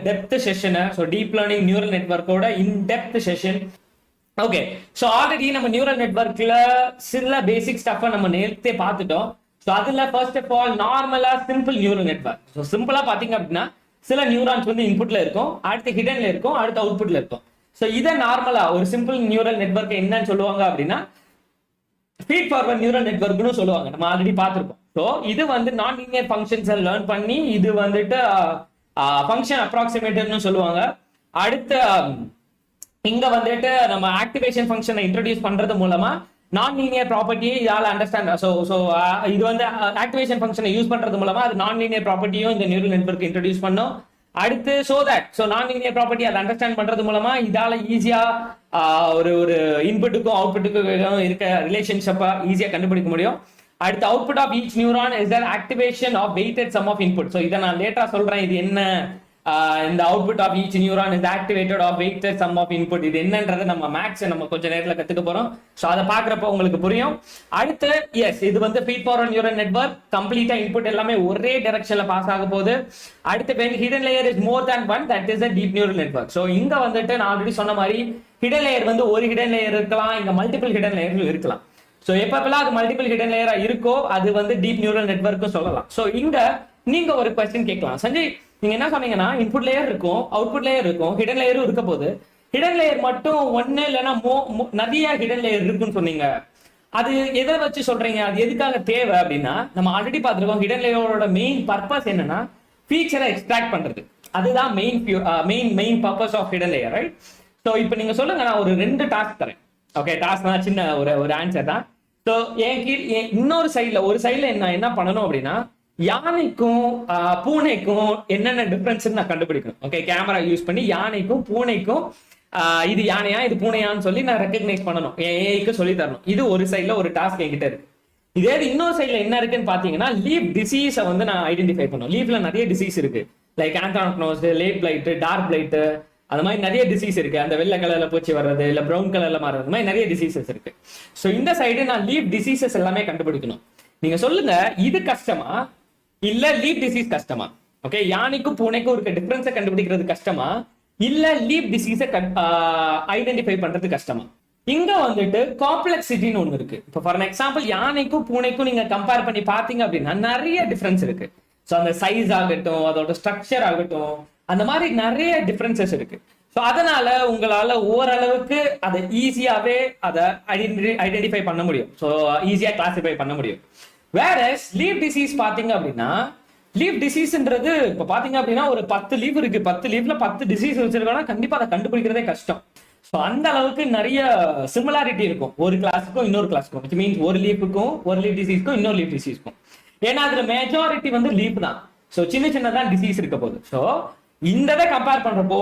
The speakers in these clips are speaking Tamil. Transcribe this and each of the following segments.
Depth session. So deep learning neural நெட்வொர்க்கோட in depth session. Okay, so already நம்ம நியூரல் நெட்வொர்க்ல சில பேசிக் ஸ்டஃபை நம்ம நேரத்தே பார்த்துட்டோம். ஸோ அதுல ஃபர்ஸ்ட் ஆஃப் ஆல் நார்மலா சிம்பிள் நியூரல் நெட்வொர்க். ஸோ சிம்பிளா பாத்தீங்க அப்படின்னா சில நியூரான்ஸ் வந்து இன்புட்ல இருக்கும், அடுத்து ஹிடன்ல இருக்கும், அடுத்து அவுட்புட்ல இருக்கும். ஸோ இதை நார்மலா ஒரு சிம்பிள் நியூரல் நெட்வொர்க் என்னன்னு சொல்லுவாங்க அப்படின்னா ஃபீட் ஃபார்வர்ட் நியூரல் நெட்வொர்க்னு சொல்லுவாங்க. நம்ம ஆல்ரெடி பார்த்துருக்கோம். ஸோ இது வந்து நான் லீனியர் ஃபங்க்ஷன்ஸ் லேர்ன் பண்ணி இது வந்துட்டு ஃபங்க்ஷன் அப்ராக்சிமேட்டர்னு சொல்லுவாங்க. அடுத்து இங்க வந்துட்டு நம்ம ஆக்டிவேஷன் ஃபங்க்ஷனை இன்ட்ரோடியூஸ் பண்றது மூலமா நான் லீனியர் ப்ராப்பர்ட்டியை இதால அண்டர்ஸ்டாண்ட். ஸோ இது வந்து ஆக்டிவேஷன் ஃபங்க்ஷனை யூஸ் பண்றது மூலமா அது நான் லீனியர் ப்ராப்பர்ட்டியும் இந்த நியூரல் நெட்வொர்க் இன்ட்ரோடியூஸ் பண்ணும். அடுத்து ஸோ நான் லீனியர் ப்ராப்பர்ட்டி அதை அண்டர்ஸ்டாண்ட் பண்றது மூலமா இதால ஈஸியா ஒரு இன்புட்டுக்கும் அவுட்புட்டுக்கும் இருக்க ரிலேஷன்ஷிப்பை ஈஸியா கண்டுபிடிக்க முடியும். அடுத்து output of each neuron is the activation of weighted sum of input. So இதை நான் லேட்டரா சொல்றேன். இது என்ன இந்த output of each neuron is activated of weighted sum of input. இது என்னன்றது நம்ம மேக்ஸ் நம்ம கொஞ்சம் நேரத்தில் கத்துக்க போறோம். ஸோ அதை பாக்குறப்ப உங்களுக்கு புரியும். அடுத்து எஸ், இது வந்து ஃபீட் ஃபார்வர்ட் நியூரல் நெட்வொர்க். கம்ப்ளீட்டா இன்புட் எல்லாமே ஒரே டைரக்ஷன்ல பாஸ் ஆக போகுது. அடுத்து when hidden layer is more than one, that is a deep neural network. So இங்க வந்துட்டு நான் ஆல்ரெடி சொன்ன மாதிரி hidden layer வந்து ஒரு hidden layer இருக்கலாம், இங்க மல்டிபிள் hidden layers இருக்கலாம். ஸோ எப்பப்பெல்லாம் அது மல்டிபிள் ஹிடன் லேயரா இருக்கோ அது வந்து டீப் நியூரல் நெட்வொர்க்கும் சொல்லலாம். ஸோ இங்க நீங்க ஒரு கொஸ்டின் கேட்கலாம், சஞ்சய் நீங்க என்ன சொன்னீங்கன்னா இன்புட் லேயர் இருக்கும், அவுட்புட் லேயர் இருக்கும், ஹிடன் லேயரும் இருக்க போது ஹிடன் லேயர் மட்டும் ஒன்னு இல்லைன்னா நிறைய ஹிடன் லேயர் இருக்குன்னு சொன்னீங்க. அது எதை வச்சு சொல்றீங்க, அது எதுக்காக தேவை அப்படின்னா நம்ம ஆல்ரெடி பார்த்துருக்கோம். ஹிடன் லேயரோட மெயின் பர்பஸ் என்னன்னா ஃபீச்சரை எக்ஸ்ட்ராக்ட் பண்றது. அதுதான் main purpose of hidden layer, right? So இப்போ நீங்க சொல்லுங்க, நான் ஒரு 2 டாஸ்க் தரேன். ஓகே, டாஸ்க் தான், சின்ன ஒரு ஆன்சர் தான். ஸோ இன்னொரு சைட்ல ஒரு சைட்ல என்ன பண்ணணும் அப்படின்னா யானைக்கும் பூனைக்கும் என்னென்ன டிஃபரன்ஸ் நான் கண்டுபிடிக்கணும். ஓகே, கேமரா யூஸ் பண்ணி யானைக்கும் பூனைக்கும் இது யானையா இது பூனையான்னு சொல்லி நான் ரெக்கக்னைஸ் பண்ணணும், ஏஐக்கு சொல்லி தரணும். இது ஒரு சைட்ல ஒரு டாஸ்க் என்கிட்ட இருக்கு. இதே இன்னொரு சைட்ல என்ன இருக்குன்னு பாத்தீங்கன்னா லீப் டிசீஸை வந்து நான் ஐடென்டிஃபை பண்ணணும். லீப்ல நிறைய டிசீஸ் இருக்கு, like anthracnose, late blight, dark blight, அந்த மாதிரி நிறைய டிசீஸ் இருக்கு. அந்த வெள்ளை கலர்ல பூச்சி வர்றது இல்ல ப்ரௌன் கலர்ல மாறுறது மாதிரி நிறைய டிசீசஸ் இருக்கு. ஸோ இந்த சைடு நான் லீப் டிசீசஸ் எல்லாமே கண்டுபிடிக்கணும். நீங்க சொல்லுங்க, இது கஷ்டமா இல்ல லீப் டிசீஸ் கஷ்டமா? ஓகே, யானைக்கும் பூனைக்கும் இருக்க டிஃபரன்ஸை கண்டுபிடிக்கிறது கஷ்டமா இல்ல லீப் டிசீஸை ஐடென்டிஃபை பண்றது கஷ்டமா? இங்க வந்துட்டு காம்ப்ளெக்சிட்டின்னு ஒண்ணு இருக்கு. இப்போ ஃபார் எக்ஸாம்பிள் யானைக்கும் பூனைக்கும் நீங்க கம்பேர் பண்ணி பாத்தீங்க அப்படின்னா நிறைய டிஃபரன்ஸ் இருக்கு. ஸோ அந்த சைஸ் ஆகட்டும், அதோட ஸ்ட்ரக்சர் ஆகட்டும், அந்த மாதிரி நிறைய டிஃபரன்சஸ் இருக்கு. ஸோ அதனால உங்களால ஓரளவுக்கு அதை ஈஸியாவே அதை ஐடென்டிஃபை பண்ண முடியும். ஸோ ஈஸியா கிளாசிஃபை பண்ண முடியும். வேற லீப் டிசீஸ் பாத்தீங்க அப்படின்னா லீப் டிசீஸ்ன்றது இப்போ பாத்தீங்க அப்படின்னா ஒரு 10 லீவ் இருக்கு, 10 லீவ்ல 10 டிசீஸ் வச்சிருக்கோம்னா கண்டிப்பா அதை கண்டுபிடிக்கிறதே கஷ்டம். ஸோ அந்த அளவுக்கு நிறைய சிமிலாரிட்டி இருக்கும் ஒரு கிளாஸுக்கும் இன்னொரு கிளாஸுக்கும். விச் மீன்ஸ் ஒரு லீஃபுக்கும் ஒரு லீப் டிசீஸ்க்கும் இன்னொரு லீப் டிசீஸ்க்கும். ஏன்னா அதுல மெஜாரிட்டி வந்து லீப் தான். ஸோ சின்னதான் டிசீஸ் இருக்க போகுது. ஸோ இந்த கம்பேர் பண்றப்போ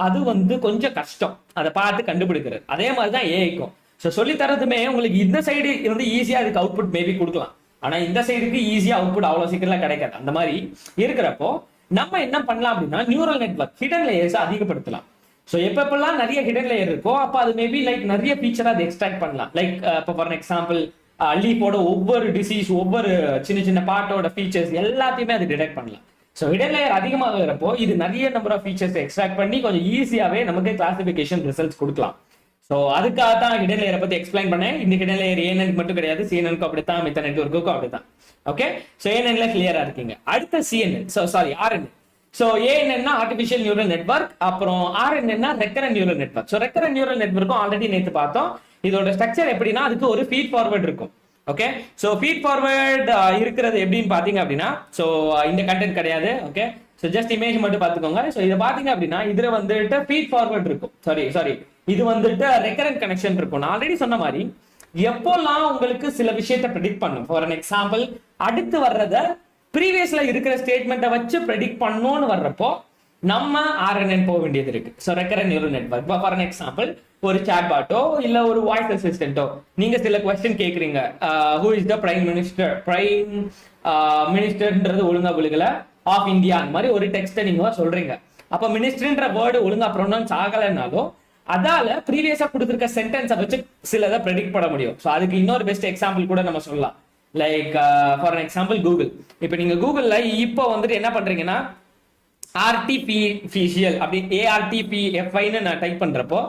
அது வந்து கொஞ்சம் கஷ்டம் அதை பார்த்து கண்டுபிடிக்கிறது. அதே மாதிரிதான் ஏஐக்கும். ஸோ சொல்லி தரதுமே உங்களுக்கு இந்த சைடு வந்து ஈஸியா அதுக்கு அவுட்புட் மேபி கொடுக்கலாம், ஆனா இந்த சைடுக்கு ஈஸியா அவுட்புட் அவ்வளவு சீக்கிரம் கிடைக்காது. அந்த மாதிரி இருக்கிறப்போ நம்ம என்ன பண்ணலாம் அப்படின்னா நியூரல் நெட்வொர்க் ஹிடன் லேயர்ஸ் அதிகப்படுத்தலாம். ஸோ எப்பப்பெல்லாம் நிறைய ஹிடன் லேயர் இருக்கோ அப்போ அது மேபி லைக் நிறைய ஃபீச்சரா அதை எக்ஸ்ட்ராக்ட் பண்ணலாம். லைக் இப்போ ஃபார் எக்ஸாம்பிள் லீப்போட ஒவ்வொரு டிசீஸ், ஒவ்வொரு சின்ன பார்ட்டோட ஃபீச்சர்ஸ் எல்லாத்தையுமே அது டிடெக்ட் பண்ணலாம். ஸோ ஹிடன் லேயர் அதிகமாக வரப்போ இது நிறைய நம்பர் ஆஃப் ஃபீச்சர்ஸ் எக்ஸ்ட்ராக்ட் பண்ணி கொஞ்சம் ஈஸியாவே நமக்கு கிளாசிபிகேஷன் ரிசல்ட்ஸ் கொடுக்கலாம். ஸோ அதுக்காக தான் ஹிடன் லேயரை பத்தி எக்ஸ்பிளைன் பண்ணேன். இந்த ஹிடன் லேயர் ஏஎன்என் மட்டும் கிடையாது, சிஎன்எனுக்கும் அப்படித்தான், மித்த நெட்வொர்க்குக்கும் அப்படித்தான். ஓகே, ஸோ ஏஎன்என்ல கிளியரா இருக்கீங்க. அடுத்த சிஎன்என், ஆர்என்என். ஸோ ஏஎன்என்னா ஆர்டிஃபிஷியல் நியூரல் நெட்வொர்க், அப்புறம் ஆர்என்என்னா recurrent neural network. So recurrent neural நெட்வொர்க்கும் ஆல்ரெடி நேற்று பார்த்தோம். இதோட ஸ்ட்ரக்சர் எப்படின்னா அதுக்கு ஒரு ஃபீட் ஃபார்வர்ட் இருக்கும். ஓகே, ஸோ ஃபீட் ஃபார்வர்ட் இருக்கிறது எப்படின்னு பாத்தீங்க அப்படின்னா, ஸோ இந்த கண்டென்ட் கிடையாது. ஓகே, ஸோ ஜஸ்ட் இமேஜ் மட்டும் பார்த்துக்கோங்க. ஸோ இதை பாத்தீங்க அப்படின்னா இதுல வந்துட்டு ஃபீட் ஃபார்வர்ட் இருக்கும். சாரி இது வந்துட்டு ரெக்கரண்ட் கனெக்ஷன் இருக்கும். நான் ஆல்ரெடி சொன்ன மாதிரி எப்போல்லாம் உங்களுக்கு சில விஷயத்தை ப்ரெடிக்ட் பண்ணும். ஃபார் அன் எக்ஸாம்பிள் அடுத்து வர்றத ப்ரீவியஸ்ல இருக்கிற ஸ்டேட்மெண்ட்டை வச்சு ப்ரெடிக்ட் பண்ணணும்னு வர்றப்போ நம்ம ஆர்என்என் போக வேண்டியது இருக்கு. So recurrent neural network. For an example ஒரு சாட் பாட்டோ இல்ல ஒரு வாய்ஸ் அசிஸ்டன்ட்டோ நீங்க சில கொஸ்டின் கேக்குறீங்க, ஹூ இஸ் த பிரைம் மினிஸ்டர்ன்றது ஒழுங்கா விழுகல ஆஃப் இந்தியா, அந்த மாதிரி ஒரு டெக்ஸ்ட்டை நீங்க சொல்றீங்க. அப்ப மினிஸ்டர்ன்ற வேர்டு ஒழுங்கா ப்ரொனவுன்ஸ் ஆகலைன்னாலும் அதால ப்ரீவியஸா கொடுத்துருக்க சென்டென்ஸை வச்சு சிலதை ப்ரெடிக்ட் பண்ண முடியும். ஸோ அதுக்கு இன்னொரு பெஸ்ட் எக்ஸாம்பிள் கூட நம்ம சொல்லலாம். Like for example Google. இப்போ நீங்க கூகுள்ல இப்போ வந்துட்டு என்ன பண்றீங்கன்னா ஆர்டிபிஷியல் அப்படி ARTPFIன்னு நான் டைப் பண்றப்போ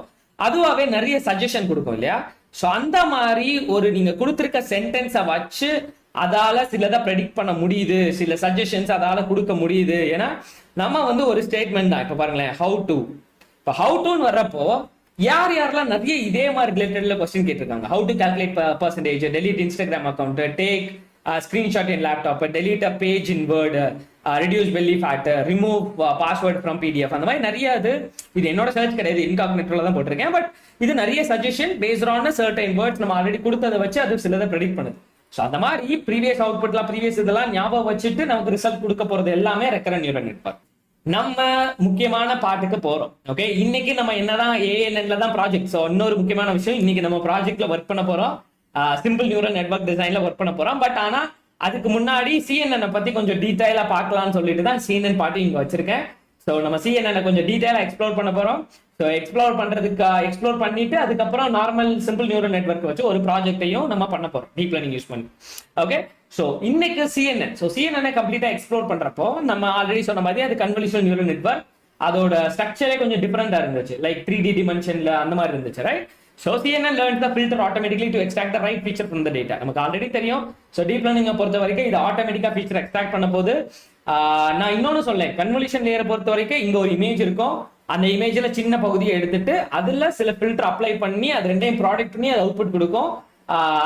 அதுவாவே நிறைய சஜஷன் கொடுக்கும் இல்லையா. ஸோ அந்த மாதிரி ஒரு நீங்க கொடுத்துருக்க சென்டென்ஸை வச்சு அதால சிலதை ப்ரெடிக்ட் பண்ண முடியுது, சில சஜஷன்ஸ் அதால கொடுக்க முடியுது. ஏன்னா நம்ம வந்து ஒரு ஸ்டேட்மெண்ட் தான். இப்போ பாருங்களேன், ஹவு டு. இப்போ ஹவு டுன்னு வர்றப்போ யாரெல்லாம் நிறைய இதே மாதிரி ரிலேட்டட்ல கொஸ்டின் கேட்டிருக்காங்க. How to calculate percentage, delete Instagram account, take screenshot in laptop, delete a page in Word, reduce belly fat, remove password from PDF. அந்த மாதிரி நிறைய இது என்னோட சர்ச் கிடையாது, இன்காக்னிட்டோல தான் போட்டிருக்கேன். பட் இது நிறைய suggestion based on certain words நம்ம ஆல்ரெடி கொடுத்ததை வச்சு அது சிலதை ப்ரெடிக்ட் பண்ணுது. ஸோ அந்த மாதிரி ப்ரீவியஸ் அவுட்புட்லாம் ப்ரீவியஸ் இதெல்லாம் ஞாபகம் வச்சுட்டு நமக்கு ரிசல்ட் கொடுக்க போறது எல்லாமே ரெக்கரண்ட் நியூரல் நெட்வொர்க். நம்ம முக்கியமான பாட்டுக்கு போறோம். ஓகே, இன்னைக்கு நம்ம என்னதான் ANNல தான் ப்ராஜெக்ட். ஸோ இன்னொரு முக்கியமான விஷயம், இன்னைக்கு நம்ம ப்ராஜெக்ட்ல ஒர்க் பண்ண போறோம், சிம்பிள் நியூரல் நெட்வொர்க் டிசைன்ல ஒர்க் பண்ண போறோம். பட் ஆனா அதுக்கு முன்னாடி CNN பத்தி கொஞ்சம் டீடைலா பார்க்கலாம்னு சொல்லிட்டு தான் CNN பாட்டு இங்க வச்சிருக்கேன். ஸோ நம்ம CNN கொஞ்சம் டீடைலா எக்ஸ்ப்ளோர் பண்ண போறோம். ஸோ எக்ஸ்ப்ளோர் பண்ணிட்டு அதுக்கப்புறம் நார்மல் சிம்பிள் நியூரல் நெட்வொர்க் வச்சு ஒரு ப்ராஜெக்டையும் நம்ம பண்ண போறோம் டீப் லேர்னிங் யூஸ் பண்ணி. ஓகே, ஸோ இன்னைக்கு CNN கம்ப்ளீட்டா எக்ஸ்ப்ளோர் பண்றப்போ நம்ம ஆல்ரெடி சொன்ன மாதிரி அது கன்வல்யூஷனல் நியூரல் நெட்வொர்க், அதோட ஸ்ட்ரக்சரே கொஞ்சம் டிஃபரெண்டா இருந்துச்சு, லைக் 3D டிமென்ஷன்ல அந்த மாதிரி இருந்துச்சு, right? So CNN learns the filter automatically to extract the right feature from the data. நமக்கு ஆல்ரெடி தெரியும். ஸோ டீப் லேர்னிங் பொறுத்த வரைக்கும் இது ஆட்டோமேட்டிக்கா ஃபீச்சர் எக்ஸ்ட்ராக்ட் பண்ண போது. நான் இன்னொன்னு சொல்லேன், கன்வல்யூஷன் லேயரை பொறுத்த வரைக்கும் இங்க ஒரு இமேஜ் இருக்கும், அந்த இமேஜ்ல சின்ன பகுதியை எடுத்துட்டு அதுல சில ஃபில்டர் அப்ளை பண்ணி அது ரெண்டையும் ப்ராடக்ட் பண்ணி அது அவுட்புட் கொடுக்கும்.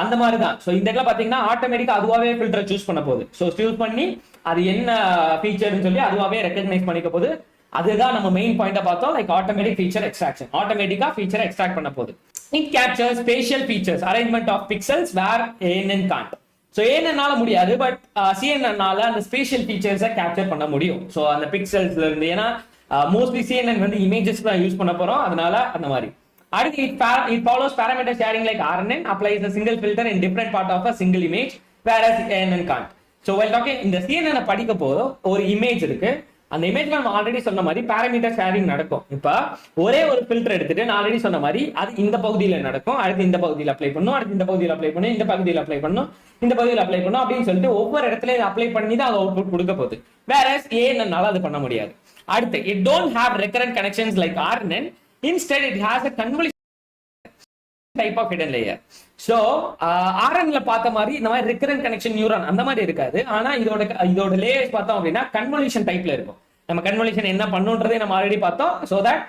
அந்த மாதிரி தான். ஸோ இந்த இடத்துல பாத்தீங்கன்னா ஆட்டோமேட்டிக்கா அதுவாவே ஃபில்டர் சூஸ் பண்ண போகுது. ஸோ சூஸ் பண்ணி அது என்ன ஃபீச்சர்னு சொல்லி அதுவாவே ரெக்கக்னைஸ் பண்ணிக்க போகுது. அதுதான் நம்ம மெயின் பாயிண்டா பார்த்தோம், லைக் ஆட்டோமேட்டிக் ஃபீச்சர் எக்ஸ்ட்ராக்ஷன். ஆட்டோமேட்டிக்கா ஃபீச்சர் எக்ஸ்ட்ராக்ட் பண்ண போகுது. It captures spatial features, arrangement of pixels where ANN can't. So ANN-னால முடியாது, பட் CNN-னால அந்த ஸ்பேஷியல் ஃபீச்சர்ஸை கேப்சர் பண்ண முடியும். ஸோ அந்த பிக்சல்ஸ்ல இருந்து, ஏன்னா மோஸ்ட்லி CNN வந்து இமேஜஸ் தான் யூஸ் பண்ண போறோம், அதனால அந்த மாதிரி. அடுத்து it follows parameter sharing like RNN, applies a single filter in different part of a single image, whereas ANN can't. So while talking, இந்த CNN படிக்க போது ஒரு இமேஜ் இருக்கு, அந்த இமேஜ்ல நம்ம ஆல்ரெடி சொன்ன மாதிரி பாராமீட்டர் ஷேரிங் நடக்கும். இப்ப ஒரே ஒரு ஃபில்டர் எடுத்துட்டு நான் ஆல்ரெடி சொன்ன மாதிரி அது இந்த பகுதியில நடக்கும், அடுத்து இந்த பகுதியில் அப்ளை பண்ணும், அடுத்து இந்த பகுதியில் அப்ளை பண்ணும், இந்த பகுதியில் அப்ளை பண்ணும், இந்த பகுதியில் அப்ளை பண்ணும் அப்படின்னு சொல்லிட்டு ஒவ்வொரு இடத்துல அப்ளை பண்ணி தான் அது அவுட்புட் கொடுக்க போகுது. வேற ஏன்னால அது பண்ண முடியாது. அடுத்து it don't have recurrent connections like RNN, instead it has a convolution type of hidden layer. So RNN-ல பார்த்த மாதிரி இந்த மாதிரி recurrent connection neuron அந்த மாதிரி இருக்காது. ஆனா இதோட லேயர்ஸ் பார்த்தோம் அப்படின்னா கன்வல்யூஷன் டைப்ல இருக்கும். நம்ம கன்வல்யூஷன் என்ன பண்ணுன்றதை நம்ம ஆல்ரெடி பார்த்தோம். சோ தட்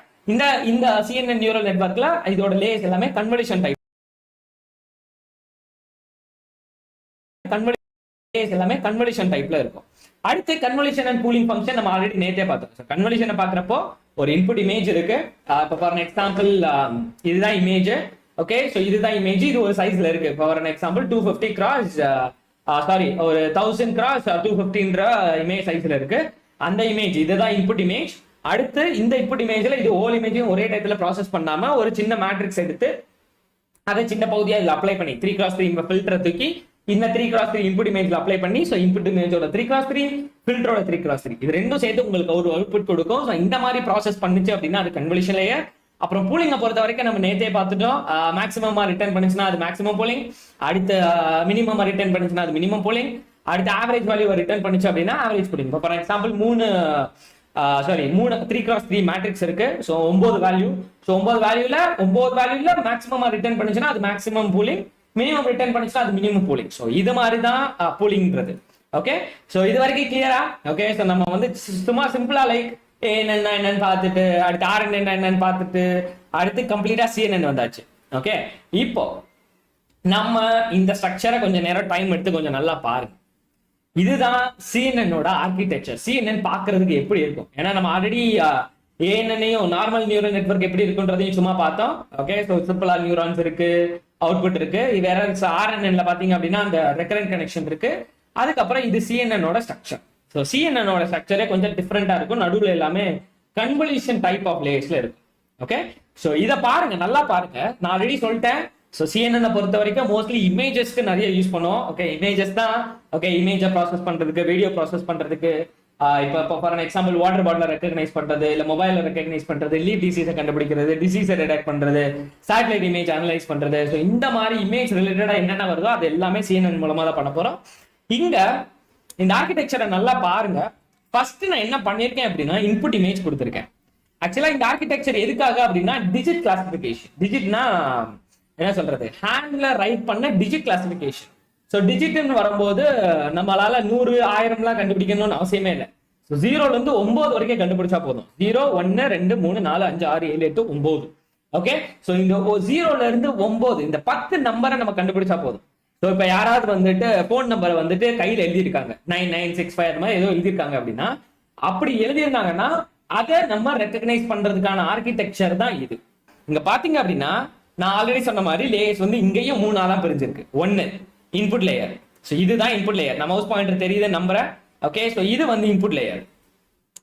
இந்த CNN நியூரல் நெட்வொர்க்ல இதோட லேயர்ஸ் எல்லாமே கன்வல்யூஷன் டைப், கன்வல்யூஷன் டைப்ல இருக்கும். அடுத்து கன்வல்யூஷன் அண்ட் பூலிங் ஃபங்க்ஷன் நம்ம ஆல்ரெடி நேத்தே பார்த்தோம். கன்வல்யூஷனை பாக்குறப்போ ஒரு இன்புட் இமேஜ் இருக்கு. இப்போ ஃபார் எக்ஸாம்பிள் இதுதான் இமேஜ். ஓகே, ஸோ இதுதான் இமேஜ், இது ஒரு சைஸ்ல இருக்கு. ஃபார் எக்ஸாம்பிள் 250 கிராஸ் ஒரு 1000 கிராஸ் 250ன்ற இமேஜ் சைஸ்ல இருக்கு. அந்த இமேஜ் இதுதான் இன்புட் இமேஜ். அடுத்து இந்த இன்புட் இமேஜ்ல இது ஹோல் இமேஜையும் ஒரே டைத்துல ப்ராசஸ் பண்ணாம ஒரு சின்ன மேட்ரிக்ஸ் எடுத்து அதை சின்ன பகுதியா இதுல அப்ளை பண்ணி 3x3 ஃபில்டர் தூக்கி இந்த 3x3 இன்புட் இமேஜ்ல அப்ளை பண்ணி, ஸோ இன்புட் இமேஜோட 3x3 ஃபில்டரோட 3x3 இது ரெண்டும் சேர்த்து உங்களுக்கு ஒரு அவுட்புட் கொடுக்கும். ஸோ இந்த மாதிரி ப்ராசஸ் பண்ணுச்சு அப்படின்னா அது கன்வல்யூஷன் லேயர். அப்புறம் பூலிங்கை பொறுத்த வரைக்கும் நம்ம நேத்தே பார்த்துட்டோம். மேக்ஸிமமா ரிட்டர்ன் பண்ணுச்சுன்னா அது மேக்ஸிமம் பூலிங், அடுத்து மினிமம் ரிட்டர்ன் பண்ணுச்சுன்னா அது மினிமம் பூலிங், அடுத்து ஆவரேஜ் வேல்யூ ரிட்டர்ன் பண்ணுச்சு அப்படின்னா average pooling. For example 3x3 matrix இருக்கு. So 9 value. ஸோ 9 வேல்யூல மேக்ஸிமமா ரிட்டர்ன் பண்ணுச்சுன்னா அது மேக்ஸிமம் பூலிங், மினிமம் ரிட்டர்ன் பண்ணுச்சுன்னா அது மினிமம் பூலிங். ஸோ இது மாதிரி தான் பூலிங்ன்றது. ஓகே, ஸோ இது வரைக்கும் கிளியரா? ஓகே, ஸோ நம்ம வந்து சும்மா சிம்பிளா லைக் என்னன்னு பார்த்துட்டு அடுத்து என்னன்னு பார்த்துட்டு அடுத்து கம்ப்ளீட்டா CNN வந்தாச்சு. ஓகே, இப்போ நம்ம இந்த ஸ்ட்ரக்சரை கொஞ்சம் நேரம் டைம் எடுத்து கொஞ்சம் நல்லா பாருங்க. இதுதான் CNN-ஓட ஆர்கிடெக்சர். CNN பாக்குறதுக்கு எப்படி இருக்கும்? ஏன்னா நம்ம ஆல்ரெடி ANN-ஐயும் நார்மல் நியூரல் நெட்வொர்க் எப்படி இருக்குன்றதையும் சும்மா பார்த்தோம். ஓகே, ஸோ சிம்பிளா நியூரான்ஸ் இருக்கு, அவுட்புட் இருக்கு. வேற RNN-ல பாத்தீங்க அப்படின்னா அந்த ரெக்கரண்ட் கனெக்ஷன் இருக்கு. அதுக்கப்புறம் இது CNN-ஓட ஸ்ட்ரக்சர். ஸோ CNN-ஓட ஸ்ட்ரக்சரே கொஞ்சம் டிஃப்ரெண்டா இருக்கும். நடுவில் எல்லாமே கன்வல்யூஷன் டைப் ஆஃப் லேயர்ஸ்ல இருக்கும். ஓகே, ஸோ இதை பாருங்க, நல்லா பாருங்க. நான் ஆல்ரெடி சொல்லிட்டேன். ஸோ CNN-ஐ பொறுத்த வரைக்கும் மோஸ்ட்லி இமேஜஸ்க்கு நிறைய யூஸ் பண்ணுவோம். ஓகே, இமேஜஸ் தான். ஓகே, இமேஜை ப்ராசஸ் பண்றதுக்கு, வீடியோ ப்ராசஸ் பண்றதுக்கு, இப்போ for example water bottle recognise பண்றது, இல்ல மொபைல ரெக்கக்னைஸ் பண்றது, லீவ் டிசீஸை கண்டுபிடிக்கிறது, டிசீஸை டிடெக்ட் பண்றது, சேட்டலைட் இமேஜ் அனலைஸ் பண்றது. ஸோ இந்த மாதிரி இமேஜ் ரிலேட்டடா என்னென்ன வருதோ அது எல்லாமே CNN மூலமா தான் பண்ண போறோம். இங்க இந்த ஆர்கிடெக்சரை நல்லா பாருங்க. ஃபர்ஸ்ட் நான் என்ன பண்ணிருக்கேன் அப்படின்னா இன்புட் இமேஜ் கொடுத்துருக்கேன். ஆக்சுவலா இந்த ஆர்கிடெக்சர் எதுக்காக அப்படின்னா டிஜிட் கிளாசிபிகேஷன். டிஜிட்னா என்ன சொல்றது, ஹேண்ட்ல ரைட் பண்ண டிஜிட் கிளாசிபிகேஷன். ஸோ டிஜிட்னு வரும்போது நம்மளால 100 1000 கண்டுபிடிக்கணும்னு அவசியமே இல்லை. ஸோ 0ல இருந்து 9 வரைக்கும் கண்டுபிடிச்சா போதும். 0 1 2 3 4 5 6 7 8 9. ஓகே, ஸோ இந்த 0ல இருந்து 9 இந்த 10 நம்பரை நம்ம கண்டுபிடிச்சா போதும். ஸோ இப்போ யாராவது வந்துட்டு போன் நம்பரை வந்துட்டு கையில் எழுதியிருக்காங்க 9965 அது மாதிரி ஏதோ எழுதியிருக்காங்க அப்படின்னா, அப்படி எழுதியிருந்தாங்கன்னா அதை நம்ம ரெக்கக்னைஸ் பண்றதுக்கான ஆர்கிடெக்சர் தான் இது. இங்க பாத்தீங்க அப்படின்னா நான் ஆல்ரெடி சொன்ன மாதிரி லேயர்ஸ் வந்து இங்கேயும் 3 தான் பிரிஞ்சிருக்கு. 1 இன்புட் லேயர். ஸோ இதுதான் இன்புட் லேயர். நம்ம மவுஸ் பாயிண்டர் தெரியுது நம்பரை. ஓகே, ஸோ இது வந்து இன்புட் லேயர்.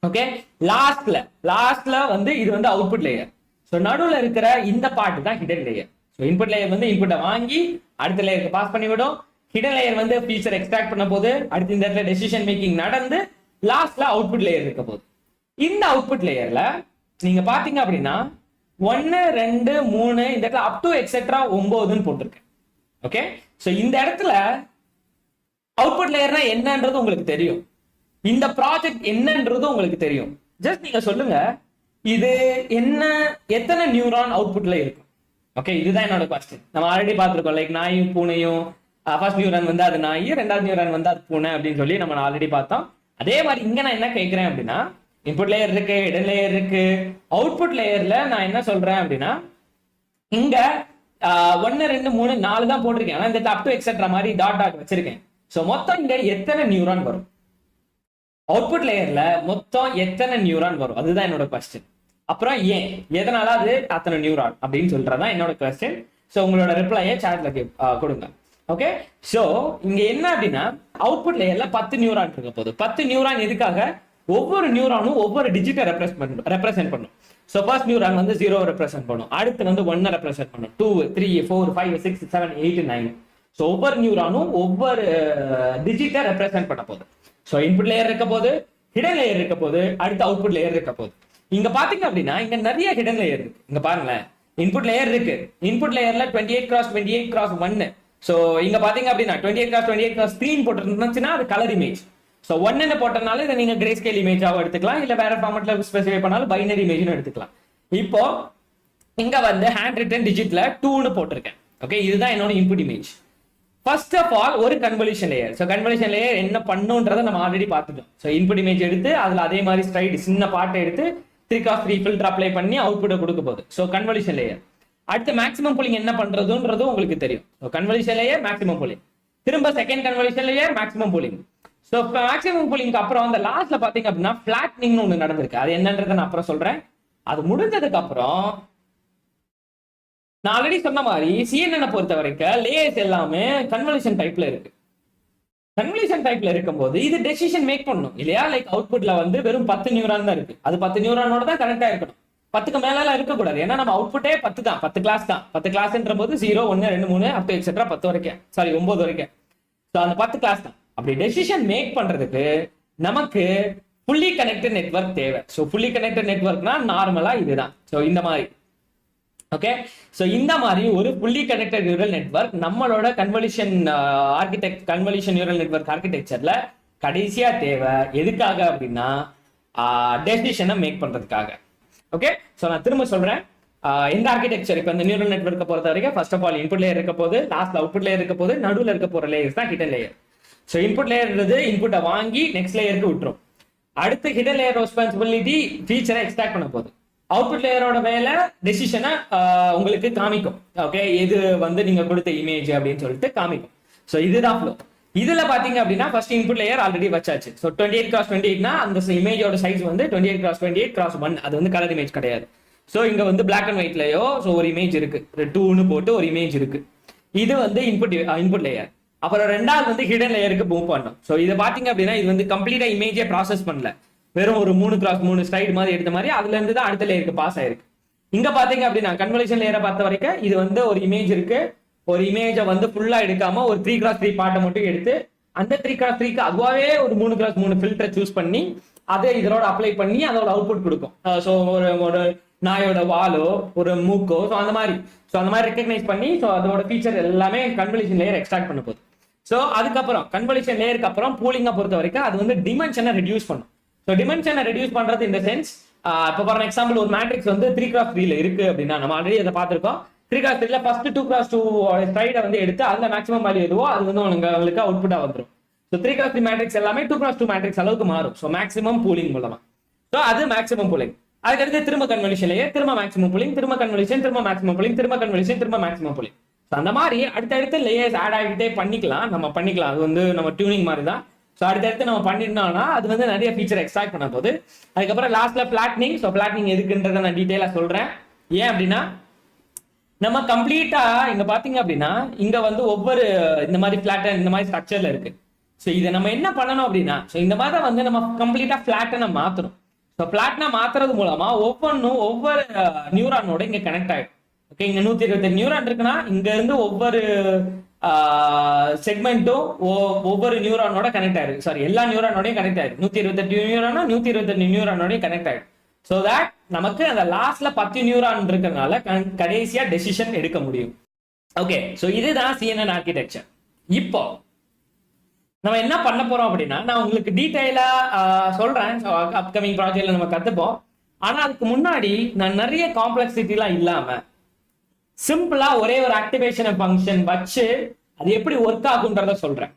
ஓகே, லாஸ்ட்ல வந்து இது வந்து அவுட்புட் லேயர். ஸோ நடுவில் இருக்கிற இந்த பார்ட் தான் hidden layer. So input layer வந்து இன்புட்டை வாங்கி அடுத்த லேயருக்கு பாஸ் பண்ணிவிடும். ஹிடன் லேயர் வந்து ஃபீச்சர் எக்ஸ்ட்ராக்ட் பண்ண போது அடுத்த இந்த இடத்துல டெசிஷன் மேக்கிங் நடந்து லாஸ்ட்ல அவுட்புட் லேயர் இருக்க போது. இந்த அவுட்புட் லேயர்ல நீங்க பாத்தீங்க அப்படின்னா 1 2 3 இந்த இடத்துல அப் டு எக்ஸெட்ரா 9ன்னு போட்டிருக்கேன். ஓகே, ஸோ இந்த இடத்துல அவுட்புட் லேயர்னா என்னன்றது உங்களுக்கு தெரியும், இந்த ப்ராஜெக்ட் என்னன்றது உங்களுக்கு தெரியும். ஜஸ்ட் நீங்க சொல்லுங்க இது என்ன, எத்தனை நியூரான் அவுட்புட்ல இருக்கும். ஓகே, இதுதான் என்னோட கொஸ்டின். நம்ம ஆல்ரெடி பார்த்துருக்கோம், லைக் நாயும் பூனையும். ஃபர்ஸ்ட் நியூரான் வந்து அது நாய், ரெண்டாவது நியூரான் வந்து அது பூனை அப்படின்னு சொல்லி நம்ம ஆல்ரெடி பார்த்தோம். அதே மாதிரி இங்க நான் என்ன கேட்கிறேன் அப்படின்னா, இன்புட் லேயர் இருக்கு, ஹிடன் லேயர் இருக்கு. அவுட்புட் லேயர்ல நான் என்ன சொல்றேன் அப்படின்னா, இங்க 1 2 3 4 தான் போட்டிருக்கேன். ஆனா இந்த அப் டு எக்ஸெட்ரா மாதிரி டாட் வச்சிருக்கேன். ஸோ மொத்தம் இங்க எத்தனை நியூரான் வரும், அவுட்புட் லேயர்ல மொத்தம் எத்தனை நியூரான் வரும், அதுதான் என்னோட கொஸ்டின். அப்புறம் ஏன், எதனால அது அத்தனை நியூரான் அப்படின்னு சொல்றதான் என்னோட கொஸ்டின். ஸோ உங்களோட ரிப்ளையை சாட்ல கொடுங்க. ஓகே, ஸோ இங்க என்ன அப்படின்னா அவுட்புட் லேயர்ல 10 நியூரான் இருக்க போகுது. 10 நியூரான் எதுக்காக, ஒவ்வொரு நியூரானும் ஒவ்வொரு டிஜிட்டை ரெப்ரசென்ட் பண்ணும். ஸோ ஃபர்ஸ்ட் நியூரான் வந்து 0 ரெப்ரசென்ட் பண்ணும், அடுத்து வந்து 1 ரெப்ரசென்ட் பண்ணும், 2 3 4 5 6 7 8 9. ஸோ ஒவ்வொரு நியூரானும் ஒவ்வொரு டிஜிட்டை ரெப்ரசென்ட் பண்ண போகுது. ஸோ இன்புட் லேயர் இருக்க போது, ஹிடன் லேயர் இருக்க போது, அடுத்து அவுட்புட் லேயர் இருக்க போது. இங்க பாத்தீங்க அப்படின்னா இங்க நிறைய ஹிடன் லேயர் இருக்கு. இங்க பாருங்களேன், இன்புட் லேயர் இருக்கு. இன்புட் லேயர்ல 28x28x1. ஸோ இங்க பாத்தீங்க அப்படின்னா 28x28x3 போட்டிருந்துச்சுன்னா அது கலர் இமேஜ். ஸோ 1 போட்டனால இதை நீங்க கிரே ஸ்கேல் இமேஜாவும் எடுத்துக்கலாம், இல்ல வேற ஃபார்மட்ல ஸ்பெசிஃபை பண்ணாலும் பைனரி இமேஜ்னு எடுத்துக்கலாம். இப்போ இங்க வந்து ஹேண்ட் ரிட்டன் டிஜிட்ல 2ன்னு போட்டிருக்கேன். ஓகே, இதுதான் என்னோட input image. First of all ஒரு convolution layer. So convolution layer என்ன பண்ணுன்றதை நம்ம ஆல்ரெடி பார்த்துட்டோம். ஸோ இன்புட் இமேஜ் எடுத்து அதுல அதே மாதிரி ஸ்ட்ரைட் சின்ன பார்ட்டை எடுத்து 3x3 ஃபில்டர் அப்ளை பண்ணி அவுட்புட்டை கொடுக்க போகுது. So convolution layer. அடுத்து மேக்ஸிமம் பூலிங் என்ன பண்றதுன்றது உங்களுக்கு தெரியும். So convolution layer, maximum pooling. திரும்ப second convolution layer, maximum pooling. So maximum பூலிங்க்கு அப்புறம் அந்த லாஸ்ட்ல பாத்தீங்க அப்படின்னா ஃபிளாட்னிங்னு ஒன்று நடந்திருக்கு. அது என்னன்றதை நான் அப்புறம் சொல்றேன். அது முடிஞ்சதுக்கு அப்புறம் நான் ஆல்ரெடி சொன்ன மாதிரி CNN பொறுத்த வரைக்கும் லேயர்ஸ் எல்லாமே கன்வல்யூஷன் டைப்ல இருக்கு. கன்வல்யூஷன் டைப்ல இருக்கும்போது இது டெசிஷன் மேக் பண்ணும் இல்லையா. லைக் அவுட்புட்ல வந்து வெறும் 10 நியூரான் தான் இருக்கு. அது 10 நியூரானோட தான் கனெக்டா இருக்கணும். 10க்கு மேல இருக்கக்கூடாது. ஏன்னா நம்ம அவுட்புட்டே 10 தான், 10 கிளாஸ் தான். 10 கிளாஸ்ன்ற போது 0 1 2 3 அப் டு எக்ஸெட்ரா 10 வரைக்கும், சாரி 9 வரைக்கும். ஸோ அந்த 10 கிளாஸ் தான். அப்படி டெசிஷன் மேக் பண்றதுக்கு நமக்கு ஃபுல்லி கனெக்டட் நெட்வொர்க் தேவை. ஸோ ஃபுல்லி கனெக்டட் நெட்வொர்க்னா நார்மலா இதுதான். ஸோ இந்த மாதிரி. ஓகே, ஸோ இந்த மாதிரி ஒரு ஃபுல்லி கனெக்டட் நியூரல் நெட்வொர்க் நம்மளோட கன்வல்யூஷன் நியூரல் நெட்வொர்க் ஆர்கிடெக்சர்ல கடைசியா தேவை. எதுக்காக அப்படின்னா டெசிஷனை மேக் பண்றதுக்காக. ஓகே, ஸோ நான் திரும்ப சொல்றேன், இந்த ஆர்கிடெக்சர் இப்போ இந்த நியூரல் நெட்வொர்க்கை பொறுத்த வரைக்கும் first of all input layer இருக்க போது, லாஸ்ட்ல அவுட்புட் லேயர் இருக்க போது, நடுவில் இருக்க போற லேயர்ஸ் தான் ஹிடன் லேயர். ஸோ இன்புட் லேயர்ன்றது இன்புட்டை வாங்கி நெக்ஸ்ட் லேயருக்கு விட்டுரும். அடுத்து ஹிடன் லேயர் ரெஸ்பான்சிபிலிட்டி ஃபீச்சரை எக்ஸ்ட்ராக்ட் பண்ண போகுது. அவுட்புட் லேயரோட வேலை டெசிஷனை உங்களுக்கு காமிக்கும். ஓகே, இது வந்து நீங்க கொடுத்த இமேஜ் அப்படின்னு சொல்லிட்டு காமிக்கும். ஸோ இதுதான் ஃப்ளோ. இதுல பாத்தீங்க அப்படின்னா ஃபர்ஸ்ட் இன்புட் லேயர் ஆல்ரெடி வச்சாச்சு. ஸோ 28x28னா அந்த இமேஜோட சைஸ் வந்து 28x28x1. அது வந்து கலர் இமேஜ் கிடையாது. ஸோ இங்க வந்து பிளாக் அண்ட் ஒயிட்லயோ ஸோ ஒரு இமேஜ் இருக்கு, 2ன்னு போட்டு ஒரு இமேஜ் இருக்கு. இது வந்து இன்புட் லேயர். அப்புறம் ரெண்டாவது வந்து ஹிடன் லேயருக்கு மூவ் பண்ணும். ஸோ இதை பாத்தீங்க அப்படின்னா இது வந்து கம்ப்ளீட்டா இமேஜே ப்ராசஸ் பண்ணல, வெறும் ஒரு 3x3 ஸ்லைடு மாதிரி எடுத்த மாதிரி அதுல இருந்து தான் அடுத்த லேயருக்கு பாஸ் ஆயிருக்கு. இங்க பாத்தீங்க அப்படின்னா கன்வல்யூஷன் லேயரை பார்த்த வரைக்கும் இது வந்து ஒரு இமேஜ் இருக்கு. ஒரு இமேஜை வந்து ஃபுல்லா எடுக்காம ஒரு 3x3 பார்ட்டை மட்டும் எடுத்து அந்த 3x3க்கு அதுவாவே ஒரு 3x3 ஃபில்டரை சூஸ் பண்ணி அதை இதோட அப்ளை பண்ணி அதோட அவுட்புட் கொடுக்கும். ஸோ ஒரு நாயோட வாலோ ஒரு மூக்கோ ஸோ அந்த மாதிரி ரெக்கக்னைஸ் பண்ணி ஸோ அதோட ஃபீச்சர் எல்லாமே கன்வல்யூஷன் லேயர் எக்ஸ்ட்ராக்ட் பண்ண போகுது. ஸோ அதுக்கப்புறம் கன்வல்யூஷன் லேயருக்கு அப்புறம் பூலிங்கை பொறுத்த வரைக்கும் அது வந்து டிமென்ஷனை ரெடியூஸ் பண்ணும். ஸோ டிமென்ஷனை ரெடியூஸ் பண்றது இந்த சென்ஸ், இப்போ ஃபார் எக்ஸாம்பிள் ஒரு மேட்ரிக்ஸ் வந்து 3x3 இருக்கு அப்படின்னா நம்ம ஆல்ரெடி அதை பார்த்துருக்கோம். 3x3 ஃபர்ஸ்ட் 2x2 ஸ்லைடை வந்து எடுத்து அதுல மேக்ஸிமம் வேல்யூ எதுவோ அது வந்து உங்களுக்கு அவுட்புட்டா வந்துடும். ஸோ 3x3 மேட்ரிக்ஸ் எல்லாமே 2x2 மேட்ரிக்ஸ் அளவுக்கு மாறும். ஸோ மேக்ஸிமம் பூலிங் மூலமா. ஸோ அது மேக்ஸிமம் பூலிங். அதுக்கடுத்து திரும்ப கன்வல்யூஷன்லயே திரும்ப மேக்ஸிமம் பூலிங், திரும்ப கன்வல்யூஷன், திரும்ப மேக்ஸிமம் பூலிங், திரும்ப கன்வல்யூஷன், திரும்ப மேக்ஸிமம் பூலிங். அந்த மாதிரி அடுத்தடுத்து லேயர்ஸ் ஆட் ஆகிட்டே பண்ணிக்கலாம். அது வந்து நம்ம டியூனிங் மாதிரி தான். ஸோ அடுத்தடுத்து நம்ம பண்ணிருந்தோம்னா அது வந்து நிறைய ஃபீச்சர் எக்ஸ்ட்ராக்ட் பண்ண போகுது. அதுக்கப்புறம் லாஸ்ட்ல பிளாட்னிங். ஸோ பிளாட்னிங் எதுக்குன்றதை நான் டீட்டெயிலாக சொல்றேன். ஏன் அப்படின்னா நம்ம கம்ப்ளீட்டா இங்க பாத்தீங்க அப்படின்னா இங்க வந்து ஒவ்வொரு இந்த மாதிரி பிளாட்டன் இந்த மாதிரி ஸ்ட்ரக்சர்ல இருக்கு. ஸோ இதை நம்ம என்ன பண்ணணும் அப்படின்னா ஸோ இந்த மாதிரி வந்து நம்ம கம்ப்ளீட்டா பிளாட்டனை மாத்தணும். ஸோ பிளாட்னா மாத்துறது மூலமா ஒவ்வொன்றும் ஒவ்வொரு நியூரானோட இங்க கனெக்ட் ஆயிடும். ஓகே, இங்க 128 நியூரான் இருக்குன்னா இங்க இருந்து ஒவ்வொரு செக்மெண்ட்டும் ஒவ்வொரு நியூரானோட கனெக்ட் ஆயிருக்கு. சாரி, எல்லா நியூரானோடையும் கனெக்ட் ஆயிருக்கு. 128 நியூரானா 128 நியூரானோடையும் கனெக்ட் ஆயிருக்கு. ஸோ தட் நமக்கு அந்த லாஸ்ட்ல 10 நியூரான் இருக்கிறதுனால கடைசியா டெசிஷன் எடுக்க முடியும். ஓகே, ஸோ இதுதான் CNN ஆர்கிடெக்சர். இப்போ நம்ம என்ன பண்ண போறோம் அப்படின்னா நான் உங்களுக்கு டீட்டெயிலா சொல்றேன். அப்கமிங் ப்ராஜெக்ட்ல நம்ம கத்துப்போம். ஆனா அதுக்கு முன்னாடி நான் நிறைய காம்ப்ளெக்சிட்டிலாம் இல்லாம சிம்பிளா ஒரே ஒரு ஆக்டிவேஷன் ஃபங்க்ஷன் வச்சு அது எப்படி ஒர்க் ஆகுன்றத சொல்றேன்.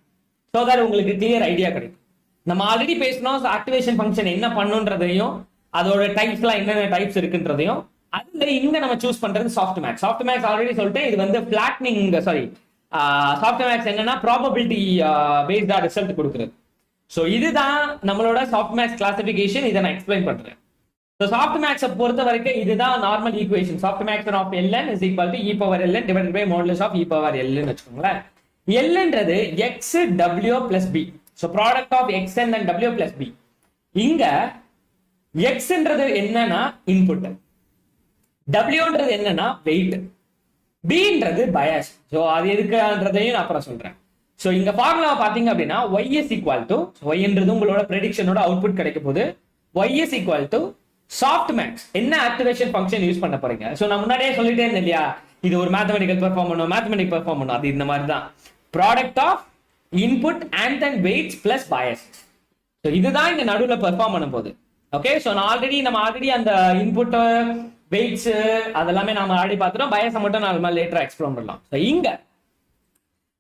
ஸோ தட் உங்களுக்கு கிளியர் ஐடியா கிடைக்கும். நம்ம ஆல்ரெடி பேசணும் ஆக்டிவேஷன் ஃபங்க்ஷன் என்ன பண்ணுன்றதையும் அதோட டைப்ஸ்லாம் என்னென்ன டைப்ஸ் இருக்குன்றதையும். அதுல இங்க நம்ம சூஸ் பண்றது softmax. Softmax already சொல்லிட்டு இது வந்து பிளாட்னிங், சாரி சாஃப்ட் மேக்ஸ் என்னன்னா ப்ராபபிலிட்டி பேஸ்டா ரிசல்ட் கொடுக்குறது. ஸோ இதுதான் நம்மளோட சாஃப்ட் மேக்ஸ் கிளாசிபிகேஷன். இதை நான் எக்ஸ்பிளைன் பண்றேன். ஸோ சாஃப்ட் மேக்ஸை பொறுத்த வரைக்கும் இதுதான் normal equation. Softmax of ln is equal to e power ln divided by modulus of e power ln வச்சுக்கோங்களேன். lன்றது x w plus b. So product of xn and w plus b. இங்க xன்றது என்னன்னா இன்புட், wன்றது என்னன்னா வெயிட், bன்றது பயாஸ். ஸோ அது எதுக்குன்றதையும் நான் அப்புறம் சொல்றேன். ஸோ இங்க ஃபார்முலா பாத்தீங்க அப்படின்னா y is equal to yன்றது உங்களோட ப்ரெடிக்ஷனோட அவுட்புட் கிடைக்க போகுது. y is equal to softmax என்ன ஆக்டிவேஷன் ஃபங்க்ஷன் யூஸ் பண்ண போறீங்க. ஸோ நான் முன்னாடியே சொல்லிட்டே இருந்தேன் இல்லையா, இது ஒரு மேத்தமெட்டிக்கல் பெர்ஃபார்ம் பண்ணும், மேத்தமெட்டிக் பெர்ஃபார்ம் பண்ணும். அது இந்த மாதிரி தான் product of input and then weights plus bias. So இதுதான் இங்க நடுவில் பெர்ஃபார்ம் பண்ணும் போது. ஓகே, ஸோ நம்ம ஆல்ரெடி அந்த இன்புட் வெயிட்ஸ் அதெல்லாமே நம்ம ஆல்ரெடி பார்த்துட்டோம். பயாஸை மட்டும் நான் லேட்டரா எக்ஸ்ப்ளோர் பண்ணலாம். ஸோ இங்க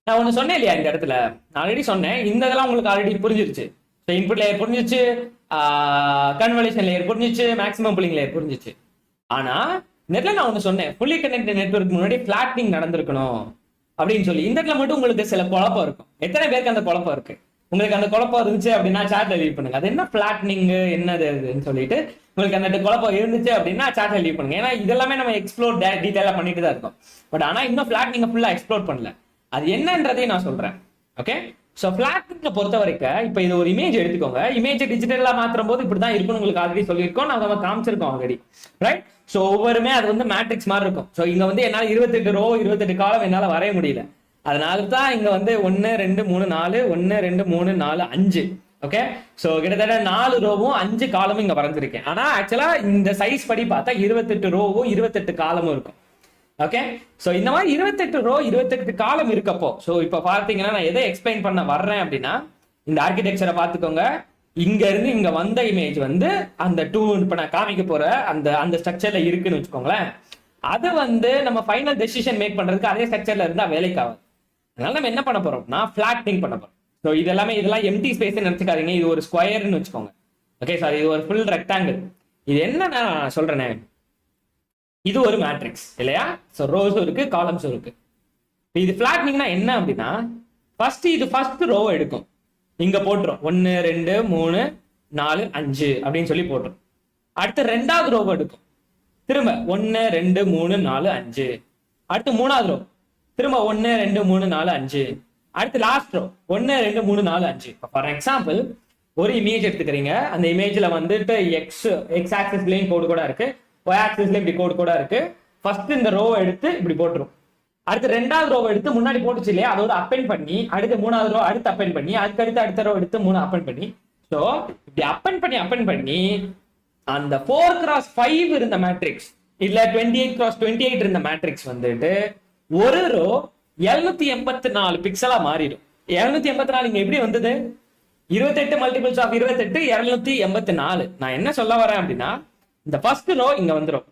நான் ஒன்று சொன்னேன் இல்லையா, இந்த இடத்துல நான் ஆல்ரெடி சொன்னேன். இந்த இதெல்லாம் உங்களுக்கு ஆல்ரெடி புரிஞ்சிருச்சு. ஸோ இன்புட் லேயர் புரிஞ்சிச்சு, கன்வல்யூஷன் லேயர் புரிஞ்சிச்சு, மேக்ஸிமம் பூலிங் லேயர் புரிஞ்சிச்சு. ஆனா நெட்ல நான் ஒன்று சொன்னேன், ஃபுல்லி கனெக்டட் நெட்வொர்க் முன்னாடி பிளாட்னிங் நடந்திருக்கணும் அப்படின்னு சொல்லி. இந்த இடத்துல மட்டும் உங்களுக்கு சில குழப்பம் இருக்கும். எத்தனை பேருக்கு அந்த குழப்பம் இருக்கு? உங்களுக்கு அந்த குழப்பம் இருந்துச்சு அப்படின்னா சாட்ல லீவ் பண்ணுங்க. அது என்ன பிளாட்னிங் என்னதுன்னு சொல்லிட்டு உங்களுக்கு அந்த குழப்பம் இருந்துச்சு அப்படின்னா சாட்ல லீவ் பண்ணுங்க. ஏன்னா இதெல்லாமே நம்ம எக்ஸ்ப்ளோர் டீட்டெயிலா பண்ணிட்டு தான் இருக்கோம். பட் ஆனா இன்னும் பிளாட்னிங் ஃபுல்லா எக்ஸ்ப்ளோர் பண்ணல. அது என்னன்றதையும் நான் சொல்றேன். ஓகே, ஸோ பிளாட்னிங்கை பொறுத்த வரைக்கும் இப்போ இது ஒரு இமேஜ் எடுத்துக்கோங்க. இமேஜ் டிஜிட்டலா மாற்றும் போது இப்படிதான் இருக்கும்னு உங்களுக்கு ஆல்ரெடி சொல்லியிருக்கோம், நம்ம காமிச்சிருக்கோம் ஆல்ரெடி, ரைட்? ஸோ ஒவ்வொருமே அது வந்து மேட்ரிக்ஸ் மாதிரி இருக்கும். ஸோ இங்க வந்து என்னால் 28 ரோ 28 காலம் என்னால் வரைய முடியல. அதனால தான் இங்க வந்து 1 2 3 4 1 2 3 4 5. ஓகே, ஸோ கிட்டத்தட்ட 4 ரோவும் 5 காலமும் இங்க வரைஞ்சிருக்கேன். ஆனா ஆக்சுவலா இந்த சைஸ் படி பார்த்தா 28 ரோவும் 28 காலமும் இருக்கும். ஓகே, ஸோ இந்த மாதிரி 28 ரோ 28 காலம் இருக்கப்போ, ஸோ இப்போ பார்த்தீங்கன்னா நான் எதை எக்ஸ்பிளைன் பண்ண வர்றேன் அப்படின்னா இந்த ஆர்கிடெக்சரை பார்த்துக்கோங்க. இங்க இருந்து இங்க வந்த இமேஜ் வந்து அந்த 2 இப்போ நான் காமிக்க போற அந்த ஸ்ட்ரக்சர்ல இருக்குன்னு வச்சுக்கோங்களேன். அது வந்து நம்ம ஃபைனல் டெசிஷன் மேக் பண்றதுக்கு அதே ஸ்ட்ரக்சர்ல இருந்தா வேலைக்கு ஆகும். அதனால நம்ம என்ன பண்ண போறோம்னா ஃபிளாட்னிங் பண்ண போறோம். ஸோ இதெல்லாம் எம்டி ஸ்பேஸ் நினைச்சுக்காதீங்க. இது ஒரு ஸ்கொயர்னு வச்சுக்கோங்க. ஓகே, சாரி, இது ஒரு ஃபுல் ரெக்டாங்கிள். இது என்ன நான் சொல்றேனே, இது ஒரு மேட்ரிக்ஸ் இல்லையா? ஸோ ரோஸும் இருக்கு, காலம்ஸும் இருக்கு. இது ஃபிளாட்னிங்னா என்ன அப்படின்னா இது ஃபர்ஸ்ட் ரோவை எடுக்கும், இங்க போட்டுரும் 1 2 3 4 5 அப்படின்னு சொல்லி போட்டுரும். அடுத்து ரெண்டாவது ரோவை எடுக்கும், திரும்ப 1 2 3 4 5. அடுத்து மூணாவது ரோ திரும்ப 1 2 3 4 5. அடுத்து லாஸ்ட் ரோ 1 2 3 4 5. ஃபார் எக்ஸாம்பிள் ஒரு இமேஜ் எடுத்துக்கிறீங்க. அந்த இமேஜ்ல வந்துட்டு எக்ஸ் ஆக்சிஸ்லயும் கோடு கூட இருக்கு, ஒய் ஆக்சிஸ்ல இப்படி கோடு கூட இருக்கு. ஃபர்ஸ்ட் இந்த ரோவை எடுத்து இப்படி போட்டுரும். அடுத்து ரெண்டாவது ரோவை எடுத்து முன்னாடி போட்டுச்சு இல்லையா, அதோட அப்பெண்ட் பண்ணி அடுத்து மூணாவது ரோ அடுத்து அப்பெண்ட் பண்ணி அதுக்கு அடுத்த ரோ எடுத்து 3 அப்பெண்ட் பண்ணி, ஸோ இப்படி அப்பெண்ட் பண்ணி அந்த 4x5 இருந்த மேட்ரிக்ஸ் இல்ல 28x28 இருந்த மேட்ரிக்ஸ் வந்துட்டு ஒரு ரோ 784 பிக்சலா மாறிடும். 784 இங்க எப்படி வந்தது? 28 மல்டிபிள்ஸ் ஆஃப் 28 284. நான் என்ன சொல்ல வரேன் அப்படின்னா, இந்த ஃபர்ஸ்ட் ரோ இங்க வந்துடும்,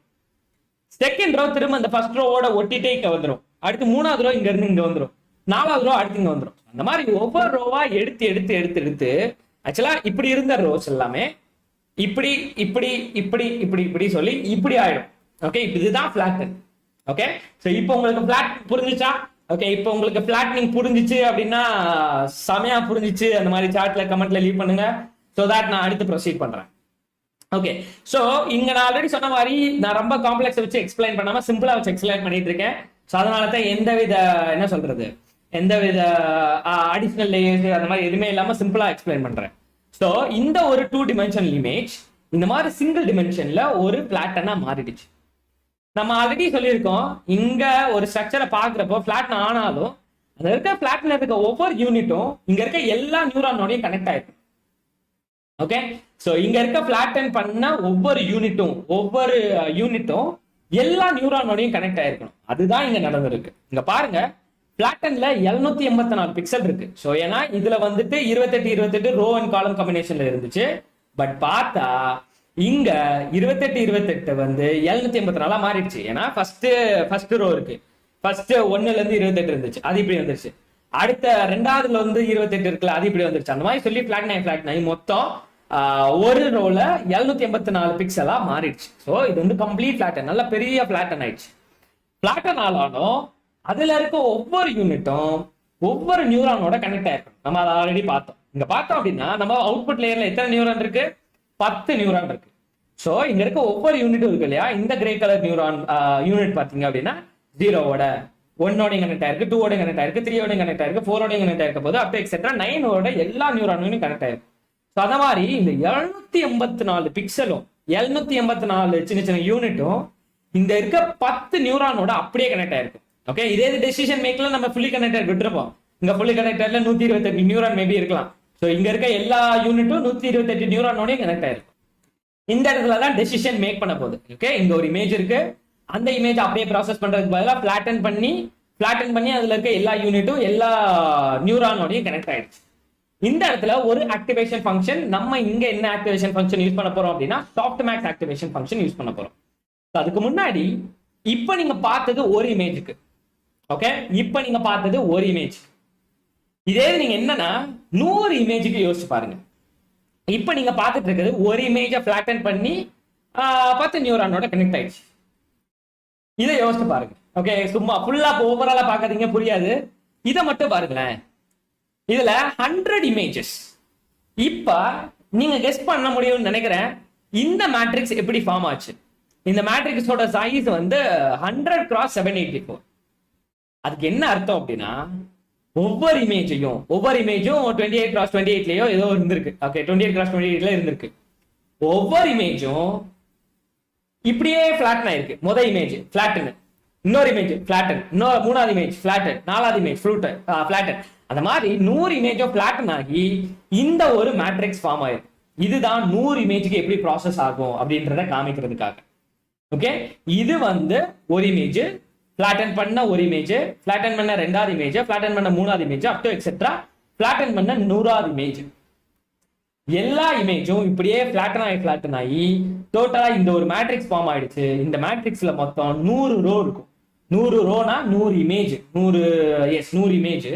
செகண்ட் ரோ திரும்ப இந்த ஃபர்ஸ்ட் ரோவோட ஒட்டிட்டே இங்க வந்துடும், அடுத்து மூணாவது ரோ இங்க இருந்து இங்க வந்துடும், நாலாவது ரோ அடுத்து இங்க வந்துடும். அந்த மாதிரி ஒவ்வொரு ரோவா எடுத்து எடுத்து எடுத்து எடுத்து ஆக்சுவலா இப்படி இருந்த ரோஸ் எல்லாமே இப்படி இப்படி இப்படி இப்படி இப்படி சொல்லி இப்படி ஆயிடும். ஓகே, இதுதான் ஃபிளாட்டன். ஓகே, சோ இப்போ உங்களுக்கு ஃபிளாட் புரிஞ்சுச்சா? ஓகே, இப்போ உங்களுக்கு ஃபிளாட்னிங் புரிஞ்சிச்சு அப்படின்னா செமையா புரிஞ்சிச்சு அந்த மாதிரி சார்ட்ல கமெண்ட்ல லீவ் பண்ணுங்க, சோ தட் நான் அடுத்து ப்ரொசீட் பண்றேன். ஓகே, சோ இங்க நான் ஆல்ரெடி சொன்ன மாதிரி நான் ரொம்ப காம்ப்ளெக்ஸ் வச்சு எக்ஸ்பிளைன் பண்ணாம சிம்பிளா வச்சு எக்ஸ்பிளைன் பண்ணிட்டு இருக்கேன். சோ அதனால தான் எந்தவித என்ன சொல்றது எந்தவித அடிஷனல் லேயர்ஸ் அந்த மாதிரி எதுவுமே இல்லாம சிம்பிளா எக்ஸ்பிளைன் பண்றேன். சோ இந்த ஒரு 2 dimensional இமேஜ் இந்த மாதிரி சிங்கிள் டிமென்ஷன்ல ஒரு பிளாட்டனா மாறிடுச்சு. நம்ம ஆல்ரெடி சொல்லியிருக்கோம், இங்க ஒரு ஸ்ட்ரக்சரை பாக்குறப்போ பிளாட்டன் ஆனாலும் அந்த இருக்க பிளாட்டன் இருக்க ஒவ்வொரு யூனிட்டும் இங்க இருக்க எல்லா நியூரானோடையும் கனெக்ட் ஆயிருக்கு. ஓகே, சோ இங்க இருக்க பிளாட்டன் பண்ண ஒவ்வொரு யூனிட்டும் எல்லா நியூரானோடையும் கனெக்ட் ஆயிருக்கணும். அதுதான் இங்க நடந்திருக்கு. இங்க பாருங்க, பிளாட்டன்ல 784 பிக்சல் இருக்கு. சோ ஏன்னா இதுல வந்துட்டு 28 ரோ அண்ட் காலம் காம்பினேஷன்ல இருந்துச்சு. பட் பார்த்தா இங்க 28 வந்து 784 மாறிடுச்சு. ஏன்னா ஃபர்ஸ்ட் ரோ இருக்கு, ஃபர்ஸ்ட் 1ல இருந்து 28 இருந்துச்சு, அது இப்படி வந்துருச்சு. அடுத்த ரெண்டாவதுல வந்து 28 இருக்குல்ல, அது இப்படி வந்துருச்சு. அந்த மாதிரி சொல்லி பிளாட்டன் ஆகி மொத்தம் ஒரு ரோல 784 பிக்சலா மாறிடுச்சு. ஸோ இது வந்து கம்ப்ளீட் பிளாட்டன், நல்ல பெரிய பிளாட்டன் ஆயிடுச்சு. பிளாட்டன் ஆனாலும் அதுல இருக்க ஒவ்வொரு யூனிட்டும் ஒவ்வொரு நியூரானோட கனெக்ட் ஆயிருக்கும். நம்ம அதை ஆல்ரெடி பார்த்தோம். இங்க பார்த்தோம் அப்படின்னா நம்ம அவுட்புட் லேயர்ல எத்தனை நியூரான் இருக்கு? 10 நியூரான் இருக்கு. சோ இங்க இருக்க ஒவ்வொரு யூனிட்டும் இருக்கு இல்லையா, இந்த கிரே கலர் நியூரான் யூனிட் பாத்தீங்க அப்படின்னா 0வோட 1ஓடையும் கனெக்ட் ஆயிருக்கு, 2ஓடையும் கனெக்ட் ஆயிருக்கு, 3ஓடையும் கனெக்ட் ஆயிருக்கு, 4ஓடையும் கனெக்ட் ஆயிருக்க போது அப் எக்ஸெட்ரா 9ஓட எல்லா நியூரானும் கனெக்ட் ஆயிருக்கு. ஸோ அந்த மாதிரி இந்த 784 பிக்சலும் 784 சின்ன சின்ன யூனிட்டும் இந்த இருக்க 10 நியூரானோட அப்படியே கனெக்ட் ஆயிருக்கு. ஓகே, இதே டெசிஷன் மேக்ல நம்ம ஃபுல்லி கனெக்டட் விட்டுருப்போம். இங்க ஃபுல்லி கனெக்டட்ல 128 நியூரான் மேபி இருக்கலாம். ஸோ இங்க இருக்க எல்லா யூனிட்டும் 128 நியூரானோடையும் கனெக்ட் ஆயிருக்கு. இந்த இடத்துல தான் டெசிஷன் மேக் பண்ண போகுது. ஓகே, இங்க ஒரு இமேஜ் இருக்கு, அந்த இமேஜ் அப்படியே ப்ராசஸ் பண்றதுக்கு பதிலாக பிளாட்டன் பண்ணி அதுல இருக்க எல்லா யூனிட்டும் எல்லா நியூரானோடையும் கனெக்ட் ஆயிடுச்சு. இந்த இடத்துல ஒரு ஆக்டிவேஷன் ஃபங்க்ஷன், நம்ம இங்க என்ன ஆக்டிவேஷன் ஃபங்க்ஷன் யூஸ் பண்ண போறோம் அப்படின்னா சாஃப்ட்மேக்ஸ் ஆக்டிவேஷன் ஃபங்க்ஷன் யூஸ் பண்ண போறோம். அதுக்கு முன்னாடி இப்ப நீங்க பார்த்தது ஒரு இமேஜுக்கு. ஓகே, இப்ப நீங்க பார்த்தது ஒரு இமேஜ். இதே நீங்க என்னன்னா 100 இமேஜுக்கு யோசிச்சு பாருங்க. இப்ப நீங்க பார்த்துட்டு இருக்கிறது ஒரு இமேஜை பிளாட்டன் பண்ணி 10 நியூரானோட கனெக்ட் ஆயிடுச்சு. இதை யோசிச்சு பாருங்க. ஓகே, சும்மா ஃபுல்லா ஓவராலா பார்க்காதீங்க, புரியாது. இதை மட்டும் பாருங்களேன். இதுல 100 இமேஜஸ். இப்ப நீங்க கெஸ் பண்ண முடியும்னு நினைக்கிறேன், இந்த மேட்ரிக்ஸ் எப்படி ஃபார்ம் ஆச்சு. இந்த மேட்ரிக்ஸோட சைஸ் வந்து 100x784. அதுக்கு என்ன அர்த்தம் அப்படின்னா ஒவ்வொரு இமேஜும் 28x28லயோ ஏதோ இருந்திருக்கு. ஓகே, 28x28ல இருந்திருக்கு. ஒவ்வொரு இமேஜும் இப்படியே பிளாட்டன் ஆயிருக்கு. முதல் இமேஜ் பிளாட்டன், இன்னொரு இமேஜ் பிளாட்டன், இன்னொரு மூணாவது இமேஜ் பிளாட்டன், நாலாவது இமேஜ் பிளாட்டன். அந்த மாதிரி 100 இமேஜோ பிளாட்டன் ஆகி இந்த ஒரு மேட்ரிக்ஸ் ஃபார்ம் ஆயிருக்கு. இதுதான் 100 இமேஜுக்கு எப்படி ப்ராசஸ் ஆகும் அப்படின்றத காமிக்கிறதுக்காக. ஓகே, இது வந்து ஒரு இமேஜ் பிளாட்டன் பண்ண ஒரு இமேஜ், பிளாட்டன் பண்ண ரெண்டாவது இமேஜ், பிளாட்டன் பண்ண மூணாவது image, up to etcetera Platon பண்ண 100வது இமேஜ். எல்லா இமேஜும் இப்படியே பிளாட்டன் ஆகி டோட்டலா இந்த ஒரு மேட்ரிக்ஸ் ஃபார்ம் ஆயிடுச்சு. இந்த மேட்ரிக்ஸ்ல மொத்தம் 100 ரோ இருக்கும். 100 ரோனா 100 இமேஜ், 100 இமேஜ்.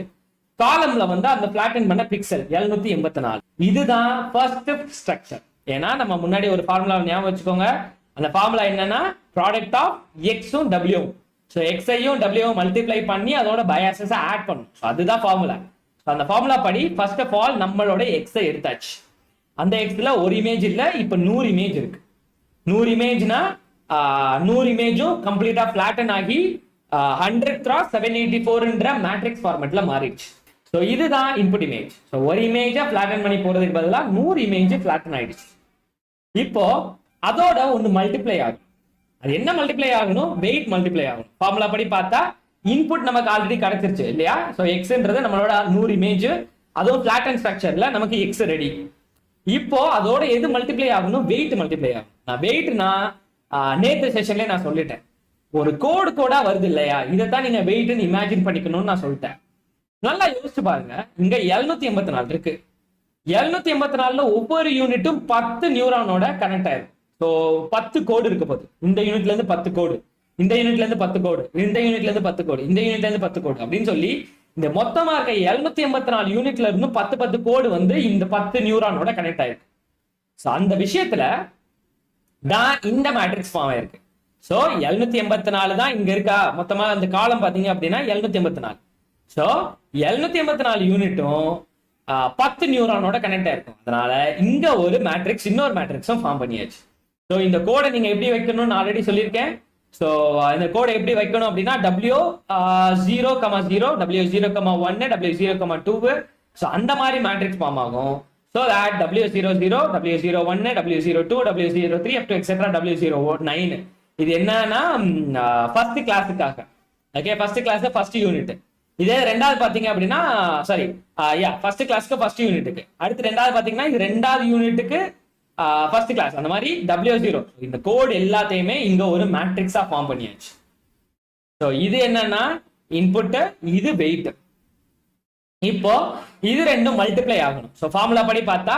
காலம்ல வந்து அந்த பிளாட்டன் பண்ண பிக்சல் 784. இதுதான் ஃபர்ஸ்ட் ஸ்ட்ரக்சர். ஏன்னா நம்ம முன்னாடி ஒரு ஃபார்முலா ஞாபகம் வச்சுக்கோங்க. அந்த ஃபார்முலா என்னன்னா ப்ராடக்ட் ஆஃப் எக்ஸும் டபிள்யூ. ஸோ எக்ஸையும் டபிள்யூவும் மல்டிப்ளை பண்ணி அதோட பயாசஸை ஆட் பண்ணும். அதுதான் ஃபார்முலா. அந்த ஃபார்முலா படி ஃபர்ஸ்ட் ஆஃப் ஆல் நம்மளோட எக்ஸை எடுத்தாச்சு. அந்த எக்ஸ்ல ஒரு இமேஜ் இல்ல, இப்ப 100 இமேஜ் இருக்கு. 100 இமேஜ்னா 100 இமேஜும் கம்ப்ளீட்டா பிளாட்டன் ஆகி 100x784ன்ற மேட்ரிக்ஸ் ஃபார்மேட்ல மாறிடுச்சு. ஸோ இதுதான் இன்புட் இமேஜ். ஸோ ஒரு இமேஜை பிளாட்டன் பண்ணி போறதுக்கு பதிலாக 100 இமேஜ் பிளாட்டன் ஆயிடுச்சு. இப்போ அதோட ஒன்று மல்டிப்ளை ஆகும். அது என்ன மல்டிப்ளை ஆகணும்? வெயிட் மல்டிப்ளை ஆகும். ஃபார்முலா படி பார்த்தா இன்புட் நமக்கு ஆல்ரெடி கிடைச்சிருச்சு இல்லையா? ஸோ எக்ஸ்ன்றது நம்மளோட 100 இமேஜ், அதுவும் பிளாட்டன் ஸ்ட்ரக்சர்ல நமக்கு எக்ஸ் ரெடி. இப்போ அதோட எது மல்டிப்ளை ஆகணும்? வெயிட் மல்டிப்ளை ஆகும். நான் வெயிட்னா நேற்று செஷன்ல நான் சொல்லிட்டேன், ஒரு கோடா வருது இல்லையா, இதைத்தான் நீங்க வெயிட்னு இமேஜின் பண்ணிக்கணும்னு நான் சொல்லிட்டேன். நல்லா யோசிச்சு பாருங்க. இங்க 784 இருக்கு, 784ல ஒவ்வொரு யூனிட்டும் 10 நியூரானோட கனெக்ட் ஆயிருக்கும். ஸோ 10 கோடு இருக்க போகுது. இந்த யூனிட்ல இருந்து 10 கோடு, இந்த யூனிட்ல இருந்து 10 கோடு, இந்த யூனிட்ல இருந்து 10 கோடு, இந்த யூனிட்ல இருந்து 10 கோடு அப்படின்னு சொல்லி இந்த மொத்தமா இருக்க 784 யூனிட்ல இருந்து 10 கோடு வந்து இந்த 10 நியூரானோட கனெக்ட் ஆயிருக்கு. ஸோ அந்த விஷயத்துல தான் இந்த மேட்ரிக்ஸ் ஃபார்ம் ஆயிருக்கு. ஸோ 784 தான் இங்க இருக்கா. மொத்தமா அந்த காலம் பாத்தீங்க அப்படின்னா 784. ஸோ 784 யூனிட்டும் 10 நியூரானோட கனெக்ட் ஆயிருக்கும். அதனால இங்க ஒரு மேட்ரிக்ஸ், இன்னொரு மேட்ரிக்ஸும் ஃபார்ம் பண்ணியாச்சு. ஸோ இந்த கோடை நீங்க எப்படி வைக்கணும்னு ஆல்ரெடி சொல்லியிருக்கேன். ஸோ இந்த கோடை எப்படி வைக்கணும் அப்படின்னா W0, 0, W0, 1, W0, 2. ஸோ அந்த மாதிரி மேட்ரிக்ஸ் ஃபார்ம் ஆகும். So that W00, W01, W02, W03 up to etc. W09. இது என்னன்னா ஃபர்ஸ்ட் கிளாஸுக்காக. Okay, first class first unit. இதே ரெண்டாவது பாத்தீங்க அப்படின்னா சாரி ஃபர்ஸ்ட் கிளாஸ்க்கு ஃபர்ஸ்ட் யூனிட்டுக்கு, அடுத்து ரெண்டாவது பாத்தீங்கன்னா இது ரெண்டாவது யூனிட்டுக்கு ஃபர்ஸ்ட் கிளாஸ். அந்த மாதிரி W0. இந்த கோட் எல்லாத்தையுமே இங்க ஒரு மேட்ரிக்ஸா ஃபார்ம் பண்ணியாச்சு. ஸோ இது என்னன்னா இன்புட், இது வெயிட். இப்போ இது ரெண்டும் மல்டிப்ளை ஆகணும். ஸோ ஃபார்முலா படி பார்த்தா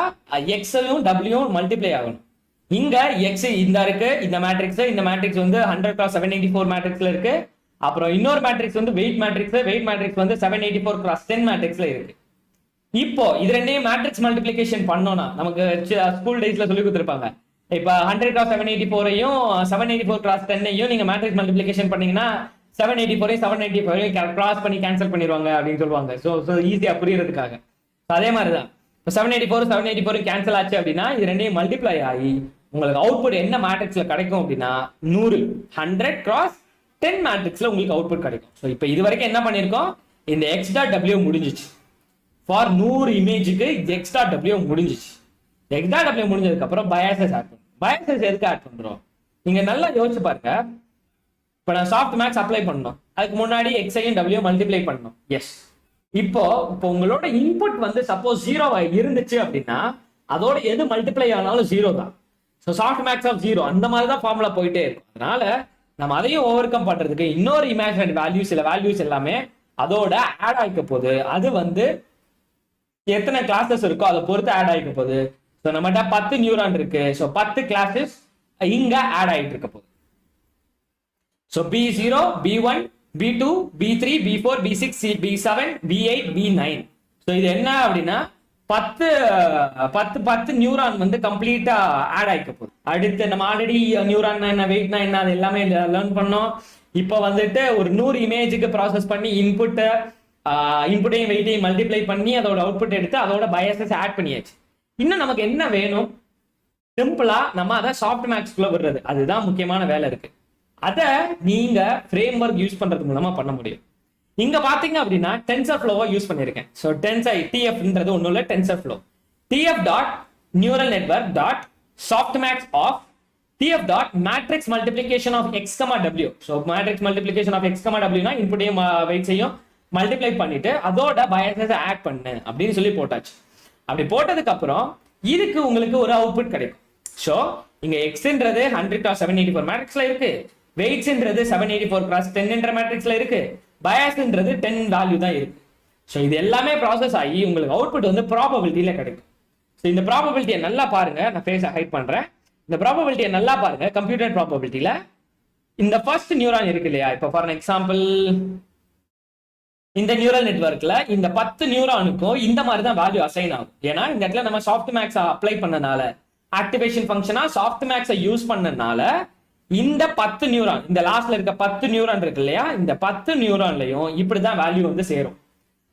எக்ஸையும் டபிள்யூவும் மல்டிப்ளை ஆகணும். இங்க எக்ஸ் இந்த இருக்கு, இந்த மேட்ரிக்ஸ் வந்து 100x784 மேட்ரிக்ஸ்ல இருக்கு. அப்புறம் இன்னொரு மேட்ரிக்ஸ் வந்து வெயிட் மேட்ரிக்ஸ் வந்து 784x10 மேட்ரிக்ஸ்ல இருக்கு. இப்போ இது ரெண்டையும் மேட்ரிக்ஸ் மல்டிப்ளிகேஷன் பண்ணோம்னா நமக்கு ஸ்கூல் டேஸ்ல சொல்லி கொடுத்துருப்பாங்க. இப்போ 100x784ஐயும் 784x10ஐயும் நீங்க மேட்ரிக்ஸ் மல்டிப்ளிகேஷன் பண்ணீங்கன்னா 784 கிராஸ் பண்ணி கேன்சல் பண்ணிடுவாங்க அப்படின்னு சொல்லுவாங்க. ஸோ ஈஸியா புரியறதுக்காக. அதே மாதிரிதான் இப்போ 784 கேன்சல் ஆச்சு அப்படின்னா இது ரெண்டையும் மல்டிப்ளை ஆகி உங்களுக்கு அவுட்புட் என்ன மேட்ரிக்ஸ்ல கிடைக்கும் அப்படின்னா 100x10 மேட்ரிக்ஸ்ல உங்களுக்கு அவுட்புட் கிடைக்கும். ஸோ இப்போ இது வரைக்கும் என்ன பண்ணிருக்கோம், இந்த x.w முடிஞ்சிச்சு. ஃபார் 100 இமேஜுக்கு x.w முடிஞ்சிச்சு. x.w முடிஞ்சதுக்கு அப்புறம் பயாசஸ் ஆட் பண்ணும். பயாசஸ் எதுக்கு ஆட் பண்றோம் நீங்க நல்லா யோசிச்சு பாருங்க. இப்போ நான் சாஃப்ட் மேக்ஸ் அப்ளை பண்ணணும், அதுக்கு முன்னாடி எக்ஸையும் டபிள்யூ மல்டிப்ளை பண்ணணும். எஸ், இப்போ உங்களோட இன்புட் வந்து சப்போஸ் 0 இருந்துச்சு அப்படின்னா அதோட எது மல்டிப்ளை ஆனாலும் 0 தான். ஸோ சாஃப்ட் மேக்ஸ் ஆஃப் 0 அந்த மாதிரி தான் ஃபார்முலா போயிட்டே இருக்கும். அதனால நம்ம அதையும் ஓவர் கம் பண்றதுக்கு இன்னொரு இமேஜினரி வேல்யூஸ், சில வேல்யூஸ் எல்லாமே அதோட ஆட் ஆகிக்க போகுது. அது வந்து எத்தனை கிளாஸஸ் இருக்கோ அதை பொறுத்து ஆட் ஆகிக்க போகுது. ஸோ நம்மகிட்ட 10 நியூரான் இருக்கு. ஸோ 10 கிளாஸஸ் இங்க ஆட் ஆகிட்டு இருக்க போகுது. So B0, B1, B2, B3, B4, B6, B7, B8, B9. So இது என்ன அப்படின்னா 10 நியூரான் வந்து கம்ப்ளீட்டா ஆட் ஆயிக்க போகுது. அடுத்து நம்ம ஆல்ரெடி நியூரான் என்ன, வெயிட்னா என்ன, அது எல்லாமே லேர்ன் பண்ணோம். இப்போ வந்துட்டு ஒரு 100 இமேஜுக்கு ப்ராசஸ் பண்ணி இன்புட்டையும் வெயிட்டையும் மல்டிப்ளை பண்ணி அதோட அவுட்புட் எடுத்து அதோட பயாசஸ் ஆட் பண்ணியாச்சு. இன்னும் நமக்கு என்ன வேணும், சிம்பிளா நம்ம அதை சாஃப்ட் மேக்ஸ்குள்ள விடுறது. அதுதான் முக்கியமான வேலை இருக்கு. அதை நீங்க ஃப்ரேம் ஒர்க் யூஸ் பண்றது மூலமா பண்ண முடியும். இங்க பாத்தீங்க அப்படின்னா டென்சர் ஃப்ளோவை யூஸ் பண்ணிருக்கேன். ஸோ TF ஒன்றும் இல்லை, TensorFlow TF dot neural network dot softmax of TF dot matrix multiplication of x, w. So matrix multiplication of x, w இன்புட்டையும் வெயிட் செய்யும் மல்டிப்ளை பண்ணிட்டு அதோட பயாசஸ் ஆட் பண்ணு அப்படின்னு சொல்லி போட்டாச்சு. அப்படி போட்டதுக்கு அப்புறம் இதுக்கு உங்களுக்கு ஒரு அவுட்புட் கிடைக்கும். ஸோ இங்க எக்ஸ்ன்றது 100x784 மேட்ரிக்ஸ்ல இருக்கு, வெயிட்ஸ்ன்றது 784x10 மேட்ரிக்ஸ்ல இருக்கு, பயாஸ்ன்றது 10 வேல்யூ தான் இருக்கு. ஸோ இது எல்லாமே ப்ராசஸ் ஆகி உங்களுக்கு அவுட்புட் வந்து ப்ராபபிலிட்டியில கிடைக்கும். ஸோ இந்த ப்ராபபிலிட்டியை நல்லா பாருங்க. நான் ஃபேஸை ஹைட் பண்றேன். இந்த ப்ராபபிலிட்டியை நல்லா பாருங்க. கம்ப்யூட்டர் ப்ராபபிலிட்டியில இந்த ஃபர்ஸ்ட் நியூரான் இருக்கு இல்லையா, இப்போ ஃபார் எக்ஸாம்பிள் இந்த நியூரல் நெட்வொர்க்ல இந்த 10 நியூரானுக்கும் இந்த மாதிரி தான் வேல்யூ அசைன் ஆகும். ஏன்னா இந்த இடத்துல நம்ம சாஃப்ட் மேக்ஸ் அப்ளை பண்ணனால, ஆக்டிவேஷன் ஃபங்க்ஷனா சாஃப்ட் மேக்ஸை யூஸ் பண்ணனால இந்த 10 நியூரான், இந்த லாஸ்ட்ல இருக்க 10 நியூரான் இருக்கு இல்லையா, இந்த 10 நியூரான்லயும் இப்படிதான் வேல்யூ வந்து சேரும்.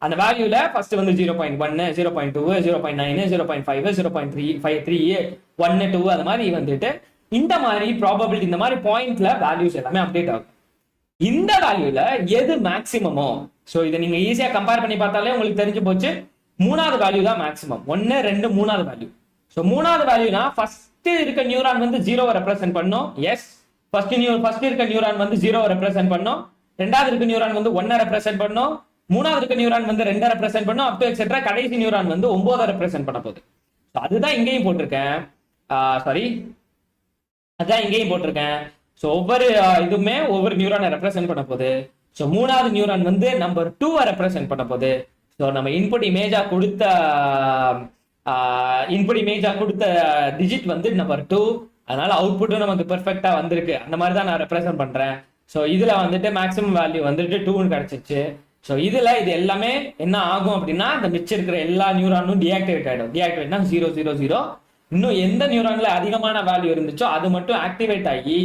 அந்த வேல்யூல ஃபர்ஸ்ட் வந்து 0.1, 0.2, 0.9, 0.5, 0.3, 1, 2 அது மாதிரி வந்துட்டு இந்த மாதிரி ப்ராபபிலிட்டி, இந்த மாதிரி பாயிண்ட்ல வேல்யூஸ் எல்லாமே அப்டேட் ஆகும். இந்த வேல்யூல எது மேக்சிமமோ, ஸோ இதை நீங்க ஈஸியா கம்பேர் பண்ணி பார்த்தாலே உங்களுக்கு தெரிஞ்சு போச்சு. 3வது வேல்யூ தான் மேக்சிமம். 1, 2, 3வது வேல்யூ. ஸோ 3வது வேல்யூனா ஃபர்ஸ்ட் இருக்க நியூரான் வந்து 0 ரெப்ரசென்ட் பண்ணும். எஸ், ஃபர்ஸ்ட் இருக்க நியூரான் வந்து 0 ரெப்ரசென்ட் பண்ணும். 2வது இருக்க நியூரான் வந்து 1 ரெப்ரசென்ட் பண்ணும். 3வது இருக்க நியூரான் வந்து 2 ரெப்ரசென்ட் பண்ணும். அப் டு எக்ஸெட்ரா கடைசி நியூரான் வந்து 9 ரெப்ரசென்ட் பண்ண போகுது. அதுதான் இங்கேயும் போட்டிருக்கேன். அதான் இங்கேயும் போட்டிருக்கேன். ஸோ ஒவ்வொரு இதுவுமே ஒவ்வொரு நியூரானை ரெப்ரசென்ட் பண்ண போகுது. ஸோ 3வது நியூரான் வந்து நம்பர் 2 ரெப்ரசென்ட் பண்ண போகுது. ஸோ நம்ம இன்புட் இமேஜா கொடுத்த இன்புட் இமேஜா கொடுத்த டிஜிட் வந்து நம்பர் 2, அதனால அவுட்புட்டும் நமக்கு பெர்ஃபெக்டா வந்திருக்கு. அந்த மாதிரி தான் நான் ரெப்ரசென்ட் பண்றேன். ஸோ இதுல வந்துட்டு மேக்ஸிமம் வேல்யூ வந்துட்டு 2ன்னு கிடைச்சிச்சு. ஸோ இதுல இது எல்லாமே என்ன ஆகும் அப்படின்னா, இந்த மிச்சம் இருக்கிற எல்லா நியூரானும் டிஆக்டிவேட் ஆயிடும். டிஆக்டிவேட்னா 0 0 0. இன்னும் எந்த நியூரான்ல அதிகமான வேல்யூ இருந்துச்சோ அது மட்டும் ஆக்டிவேட் ஆகி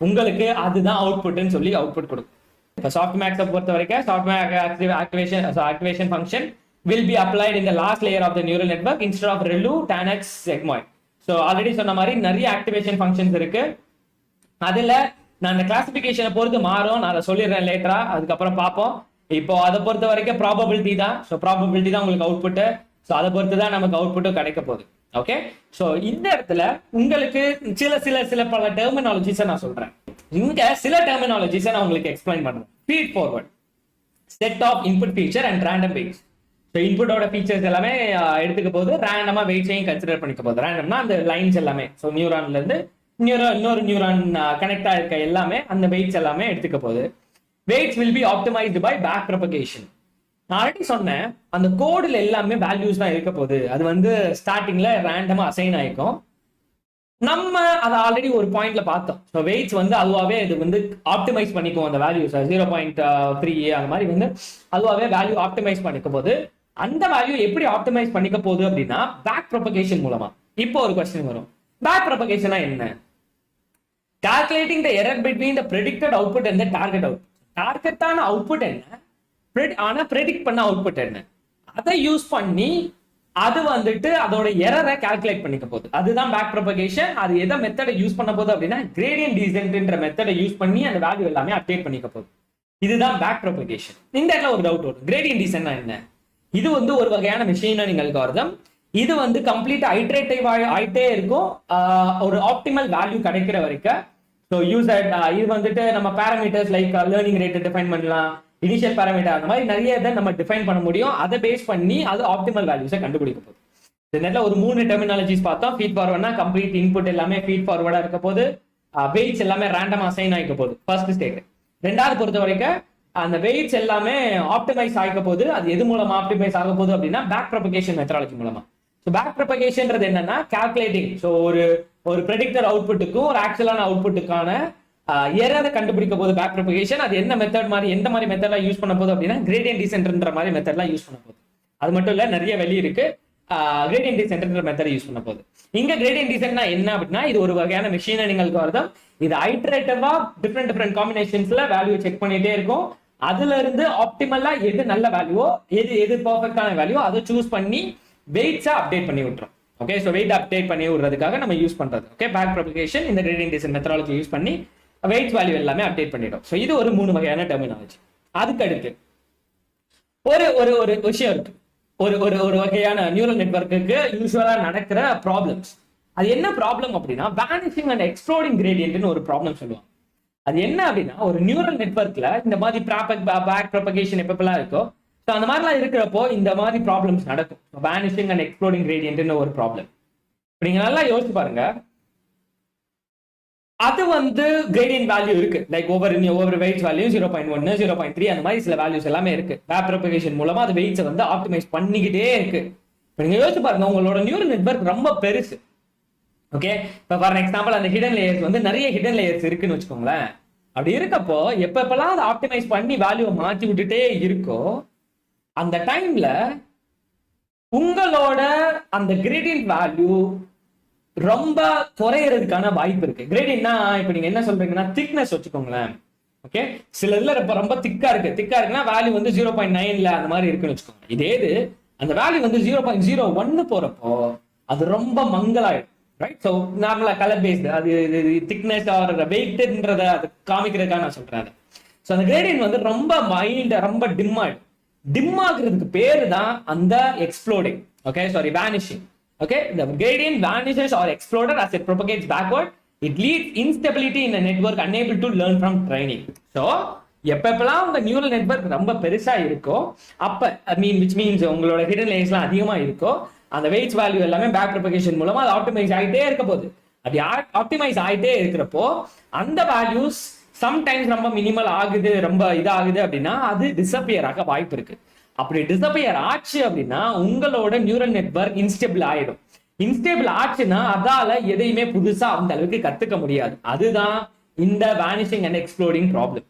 உங்களுக்கு அதுதான் அவுட்புட்னு சொல்லி அவுட்புட் கொடுக்கும். இப்போ சாஃப்ட்மேக்ஸை பொறுத்த வரைக்கும் softmax activation function will be applied in the last layer of the neural network instead of ReLU, TANX, sigmoid. So already சொன்ன மாதிரி நிறைய ஆக்டிவேஷன் ஃபங்க்ஷன்ஸ் இருக்கு. அதுல நான் அந்த கிளாசிபிகேஷனை பொறுத்து மாறும், நான் அதை சொல்லிடுறேன் லேட்டரா, அதுக்கப்புறம் பார்ப்போம். இப்போ அதை பொறுத்த வரைக்கும் ப்ராபபிலிட்டி தான். ஸோ ப்ராபபிலிட்டி தான் உங்களுக்கு அவுட்புட்டு. ஸோ அதை பொறுத்து தான் நமக்கு அவுட்புட்டும் கிடைக்க போகுது. ஓகே, ஸோ இந்த இடத்துல உங்களுக்கு சில பல டெர்மினாலஜிஸை நான் சொல்றேன். இங்க சில டெர்மினாலஜிஸை நான் உங்களுக்கு எக்ஸ்பிளைன் பண்றேன். Feed forward, set of input feature and random weights. So இன்புட்டோட ஃபீச்சர்ஸ் எல்லாமே எடுத்துக்க போது, ரேண்டமா வெயிட்ஸையும் கன்சிடர் பண்ணிக்க போகுது. ரேண்டம்னா அந்த லைன்ஸ் எல்லாமே, ஸோ நியூரான்ல இருந்து இன்னொரு நியூரான் கனெக்ட் ஆயிருக்க எல்லாமே அந்த வெயிட்ஸ் எல்லாமே எடுத்துக்க போகுது. Weights will be optimised by back propagation. நான் ஆல்ரெடி சொன்னேன், அந்த கோடுல எல்லாமே வேல்யூஸ் தான் இருக்க போகுது. அது வந்து ஸ்டார்டிங்ல ரேண்டமா அசைன் ஆயிருக்கும். நம்ம அதை ஆல்ரெடி ஒரு பாயிண்ட்ல பார்த்தோம். ஸோ வெயிட்ஸ் வந்து அதுவாகவே இது வந்து ஆப்டிமைஸ் பண்ணிக்கும் அந்த வேல்யூஸ் 0.3 அந்த மாதிரி வந்து அதுவாகவே வேல்யூ ஆப்டிமைஸ் பண்ணிக்க போது. அந்த வேல்யூ எப்படி ஆப்டிமைஸ் பண்ணிக்க போகுது அப்படின்னா பேக் ப்ரொபகேஷன் மூலமா. இப்போ ஒரு கொஸ்டின் வரும், பேக் ப்ரொபகேஷனா என்ன? Calculating the error between the predicted output and the target output. டார்கெட்டான அவுட்புட் என்ன, ஆனா ப்ரெடிக்ட் பண்ண அவுட்புட் என்ன, அதை யூஸ் பண்ணி அது வந்துட்டு அதோட எரரை கால்குலேட் பண்ணிக்க போகுது. அதுதான் பேக் ப்ரொபகேஷன். அது எதை மெத்தடை யூஸ் பண்ண போகுது அப்படின்னா கிரேடியன்ட் டீசென்ட்ன்ற மெத்தடை யூஸ் பண்ணி அந்த வேல்யூ எல்லாமே அப்டேட் பண்ணிக்க போகுது. இதுதான் பேக் ப்ரொபகேஷன். இந்த இடத்துல ஒரு டவுட் வரும், கிரேடியன்ட் டீசென்ட்னா என்ன? இது வந்து ஒரு வகையான மெஷின் லேர்னிங் அல்காரிதம். இது வந்து கம்ப்ளீட்டா ஐட்ரேட்டிவ் ஆயிட்டே இருக்கும், ஒரு ஆப்டிமல் வேல்யூ கிடைக்கிற வரைக்கும். ஸோ யூசர் இது வந்துட்டு நம்ம பேராமீட்டர்ஸ் லைக் லேர்னிங் ரேட்டை டிஃபைன் பண்ணலாம், இனிஷியல் பேராமீட்டர், அந்த மாதிரி நிறைய இதை நம்ம டிஃபைன் பண்ண முடியும். அதை பேஸ் பண்ணி அது ஆப்டிமல் வேல்யூஸை கண்டுபிடிக்க போகுது. இந்த நேரத்தில் ஒரு 3 டெர்மினாலஜிஸ் பார்த்தோம். ஃபீட் ஃபார்வர்ட்னா கம்ப்ளீட் இன்புட் எல்லாமே ஃபீட் ஃபார்வர்டா இருக்க போது, வெயிட்ஸ் எல்லாமே ரேண்டமா அசைன் ஆகிக்க போகுது ஃபர்ஸ்ட் ஸ்டேட். ரெண்டாவது பொறுத்த வரைக்கும் அந்த வெயிட்ஸ் எல்லாமே ஆப்டிமைஸ் ஆகிக்க போகுது. அது எது மூலமா ஆப்டிமைஸ் ஆக போகுது அப்படின்னா பேக் ப்ரொபகேஷன் மெத்தடாலஜி மூலமா. ஸோ பேக் ப்ரொபகேஷன்றது என்னன்னா கால்குலேட்டிங். ஸோ ஒரு ப்ரெடிக்டர் அவுட்புட்டுக்கும் ஒரு ஆக்சுவலான அவுட்புட்டுக்கான எரரை கண்டுபிடிக்க போது பேக் ப்ரொபகேஷன். அது என்ன மெத்தட் மாதிரி, எந்த மாதிரி மெத்தட்லாம் யூஸ் பண்ண போகுது அப்படின்னா கிரேடியன்ட் டீசென்ட்ன்ற மாதிரி மெத்தட்லாம் யூஸ் பண்ண போகுது. அது மட்டும் இல்ல, நிறைய வெளி இருக்கு. கிரேடியன்ட் டீசென்ட்ன்ற மெத்தட் யூஸ் பண்ண போகுது. இங்க கிரேடியன்ட் டீசென்ட்னா என்ன அப்படின்னா இது ஒரு வகையான மெஷின் லேர்னிங் அல்காரிதம். இது ஐட்ரேட்டிவா டிஃப்ரெண்ட் காம்பினேஷன்ஸ்ல வேல்யூ செக் பண்ணிட்டே இருக்கும். அதுல இருந்து ஆப்டிமலா எது நல்ல வேல்யூவோ, எது பர்ஃபெக்டான வேல்யூ அதை சூஸ் பண்ணி வெயிட்ஸா அப்டேட் பண்ணி விட்டுரும். ஓகே, ஸோ வெயிட் அப்டேட் பண்ணி விடுறதுக்காக நம்ம யூஸ் பண்றது. ஓகே, பேக் ப்ரொபகேஷன் இந்த கிரேடியன்ட் டீசென்ட் மெத்தடாலஜி யூஸ் பண்ணி வெயிட் வேல்யூ எல்லாமே அப்டேட் பண்ணிடும். ஸோ இது ஒரு 3 வகையான டெர்மினாலஜி. அதுக்கு அடுத்து ஒரு விஷயம் இருக்கு. ஒரு வகையான நியூரல் நெட்வொர்க்குக்கு யூஸ்வலா நடக்கிற ப்ராப்ளம்ஸ். அது என்ன ப்ராப்ளம் அப்படின்னா வேனிஷிங் அண்ட் எக்ஸ்ப்ளோடிங் கிரேடியன்ட்னு ஒரு ப்ராப்ளம் சொல்லுவாங்க. அது என்ன அப்படின்னா ஒரு நியூரல் நெட்வொர்க்ல இந்த மாதிரி பேக் ப்ரொபகேஷன் எப்பப்பெல்லாம் இருக்கோ, ஸோ அந்த மாதிரிலாம் இருக்கிறப்போ இந்த மாதிரி ப்ராப்ளம்ஸ் நடக்கும். வேனிஷிங் அண்ட் எக்ஸ்ப்ளோடிங் கிரேடியன்ட்னு ஒரு ப்ராப்ளம். நீங்க நல்லா யோசிச்சு பாருங்க. அது வந்து கிரேடியன்ட் வேல்யூ இருக்கு, லைக் ஒவ்வொரு வெயிட்ஸ் வேல்யூ 0.1 0.3 அந்த மாதிரி சில வேல்யூஸ் எல்லாமே இருக்கு. பேக் ப்ரொபகேஷன் மூலமா அது வெயிட்ஸை வந்து ஆப்டிமைஸ் பண்ணிக்கிட்டே இருக்கு. இப்போ நீங்க யோசிச்சு பாருங்க, உங்களோட நியூரல் நெட்வொர்க் ரொம்ப பெருசு. ஓகே, இப்போ ஃபார் எக்ஸாம்பிள் அந்த ஹிடன் லேயர்ஸ் வந்து நிறைய ஹிடன் லேயர்ஸ் இருக்குன்னு வச்சுக்கோங்களேன். அப்படி இருக்கப்போ எப்பப்பெல்லாம் அதை ஆப்டிமைஸ் பண்ணி வேல்யூவை மாற்றி விட்டுட்டே இருக்கோ அந்த டைம்ல உங்களோட அந்த கிரேடியன்ட் வேல்யூ ரொம்ப குறையறதுக்கான வாய்ப்பு இருக்கு. கிரேடியன்ட்னா இப்போ நீங்க என்ன சொல்றீங்கன்னா திக்னஸ் வச்சுக்கோங்களேன். ஓகே, சில இதுல ரொம்ப திக்கா இருக்குன்னா வேல்யூ வந்து 0.9 அந்த மாதிரி இருக்குன்னு வச்சுக்கோங்க. இதே இது அந்த வேல்யூ வந்து 0.01 போறப்போ அது ரொம்ப மங்கலாயிடும். ரைட், ஸோ நார்மலா கலர் பேஸ்டு அது திக்னஸ் ஆர் வெயிட்ன்றத அது காமிக்கிறதுக்காக நான் சொல்றேன். ஸோ அந்த கிரேடியன்ட் வந்து ரொம்ப மைல்டா ரொம்ப டிம் ஆகுறதுக்கு பேரு தான் அந்த exploding. Okay, sorry, vanishing. Okay, the gradient vanishes or exploded as it propagates backward. It leads instability in a network unable to learn from training. So, எப்பப்பெல்லாம் உங்க நியூரல் நெட்வொர்க் ரொம்ப பெருசா இருக்கோ அப்ப which means உங்களோட ஹிடன் லேயர்ஸ்லாம் அதிகமா இருக்கோ அந்த வெயிட்ஸ் வேல்யூ எல்லாமே பேக் ப்ரொபகேஷன் மூலமா அது ஆப்டிமைஸ் ஆகிட்டே இருக்க போகுது. அப்படி ஆப்டிமைஸ் ஆகிட்டே இருக்கிறப்போ அந்த வேல்யூஸ் சம்டைம்ஸ் ரொம்ப மினிமல் ஆகுது, ரொம்ப இதாகுது அப்படின்னா அது டிஸப்பியர் ஆக வாய்ப்பு இருக்கு. அப்படி டிசப்பியர் ஆச்சு அப்படின்னா உங்களோட நியூரல் நெட்வொர்க் இன்ஸ்டேபிள் ஆயிடும். இன்ஸ்டேபிள் ஆச்சுன்னா அதால எதையுமே புதுசா அந்த அளவுக்கு கத்துக்க முடியாது. அதுதான் இந்த vanishing and exploding problem.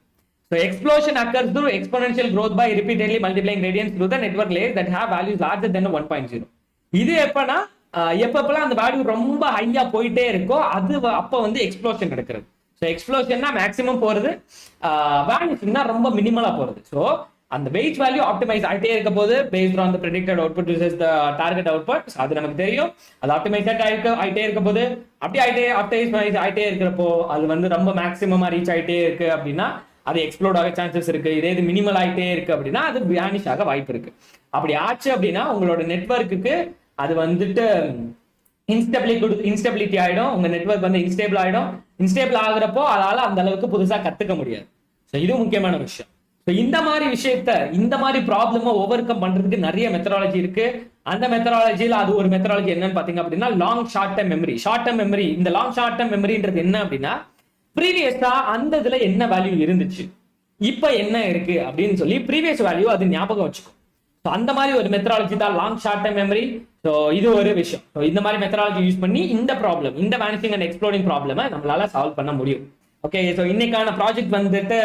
So explosion occurs through exponential growth by repeatedly multiplying gradients through the network layers that have values larger than 1.0. இது எப்பனா எப்பப்பெல்லாம் அந்த வேல்யூ ரொம்ப ஹையா போயிட்டே இருக்கோ அது அப்ப வந்து எக்ஸ்ப்ளோஷன் நடக்கிறது. ஸோ எக்ஸ்ப்ளோஷன்னா மேக்ஸிமம் போறது, வேனிஷிங்னா ரொம்ப மினிமலா போறது. ஸோ அந்த வெயிட் வேல்யூ ஆப்டிமைஸ் ஆகிட்டே இருக்க போது based on the predicted output versus the target output. அது நமக்கு தெரியும். அது ஆப்டிமைஸ் ஆகிட்டே இருக்க போது அப்படி ஆப்டிமைஸ் ஆகிட்டே இருக்கிறப்போ அது வந்து ரொம்ப மேக்ஸிமமா ரீச் ஆகிட்டே இருக்கு அப்படின்னா அது எக்ஸ்ப்ளோட் ஆக சான்சஸ் இருக்கு. இதே இது மினிமல் ஆகிட்டே இருக்கு அப்படின்னா அது வேனிஷ் ஆக வாய்ப்பு இருக்கு. அப்படி ஆச்சு அப்படின்னா உங்களோட நெட்வொர்க்குக்கு அது வந்துட்டு இன்ஸ்டபிலிட்டி ஆயிடும். உங்க நெட்வொர்க் வந்து இன்ஸ்டேபிள் ஆயிடும். இன்ஸ்டேபிள் ஆகுறப்போ அதால அந்த அளவுக்கு புதுசா கத்துக்க முடியாது. ஸோ இது முக்கியமான விஷயம். ஸோ இந்த மாதிரி விஷயத்த இந்த மாதிரி ப்ராப்ளமை ஓவர் கம் பண்றதுக்கு நிறைய மெத்தடாலஜி இருக்கு. அந்த மெத்தடாலஜியில் அது ஒரு மெத்தடாலஜி என்னன்னு பாத்தீங்க அப்படின்னா long short term memory. Short term memory, இந்த லாங் ஷார்ட் டர்ம் மெமரின்றது என்ன அப்படின்னா ப்ரீவியஸா அந்த இதுல என்ன வேல்யூ இருந்துச்சு இப்ப என்ன இருக்கு அப்படின்னு சொல்லி ப்ரீவியஸ் வேல்யூ அது ஞாபகம் வச்சுக்கும். ஸோ அந்த மாதிரி ஒரு மெத்தடாலஜி தான் long short term memory. So இது ஒரு விஷயம். ஸோ இந்த மாதிரி மெத்தடாலஜி யூஸ் பண்ணி இந்த ப்ராப்ளம், இந்த வேனிஷிங் அண்ட் எக்ஸ்ப்ளோடிங் ப்ராப்ளமை நம்மளால சால்வ் பண்ண முடியும். ஓகே, ஸோ இன்னைக்கான ப்ராஜெக்ட் வந்துட்டு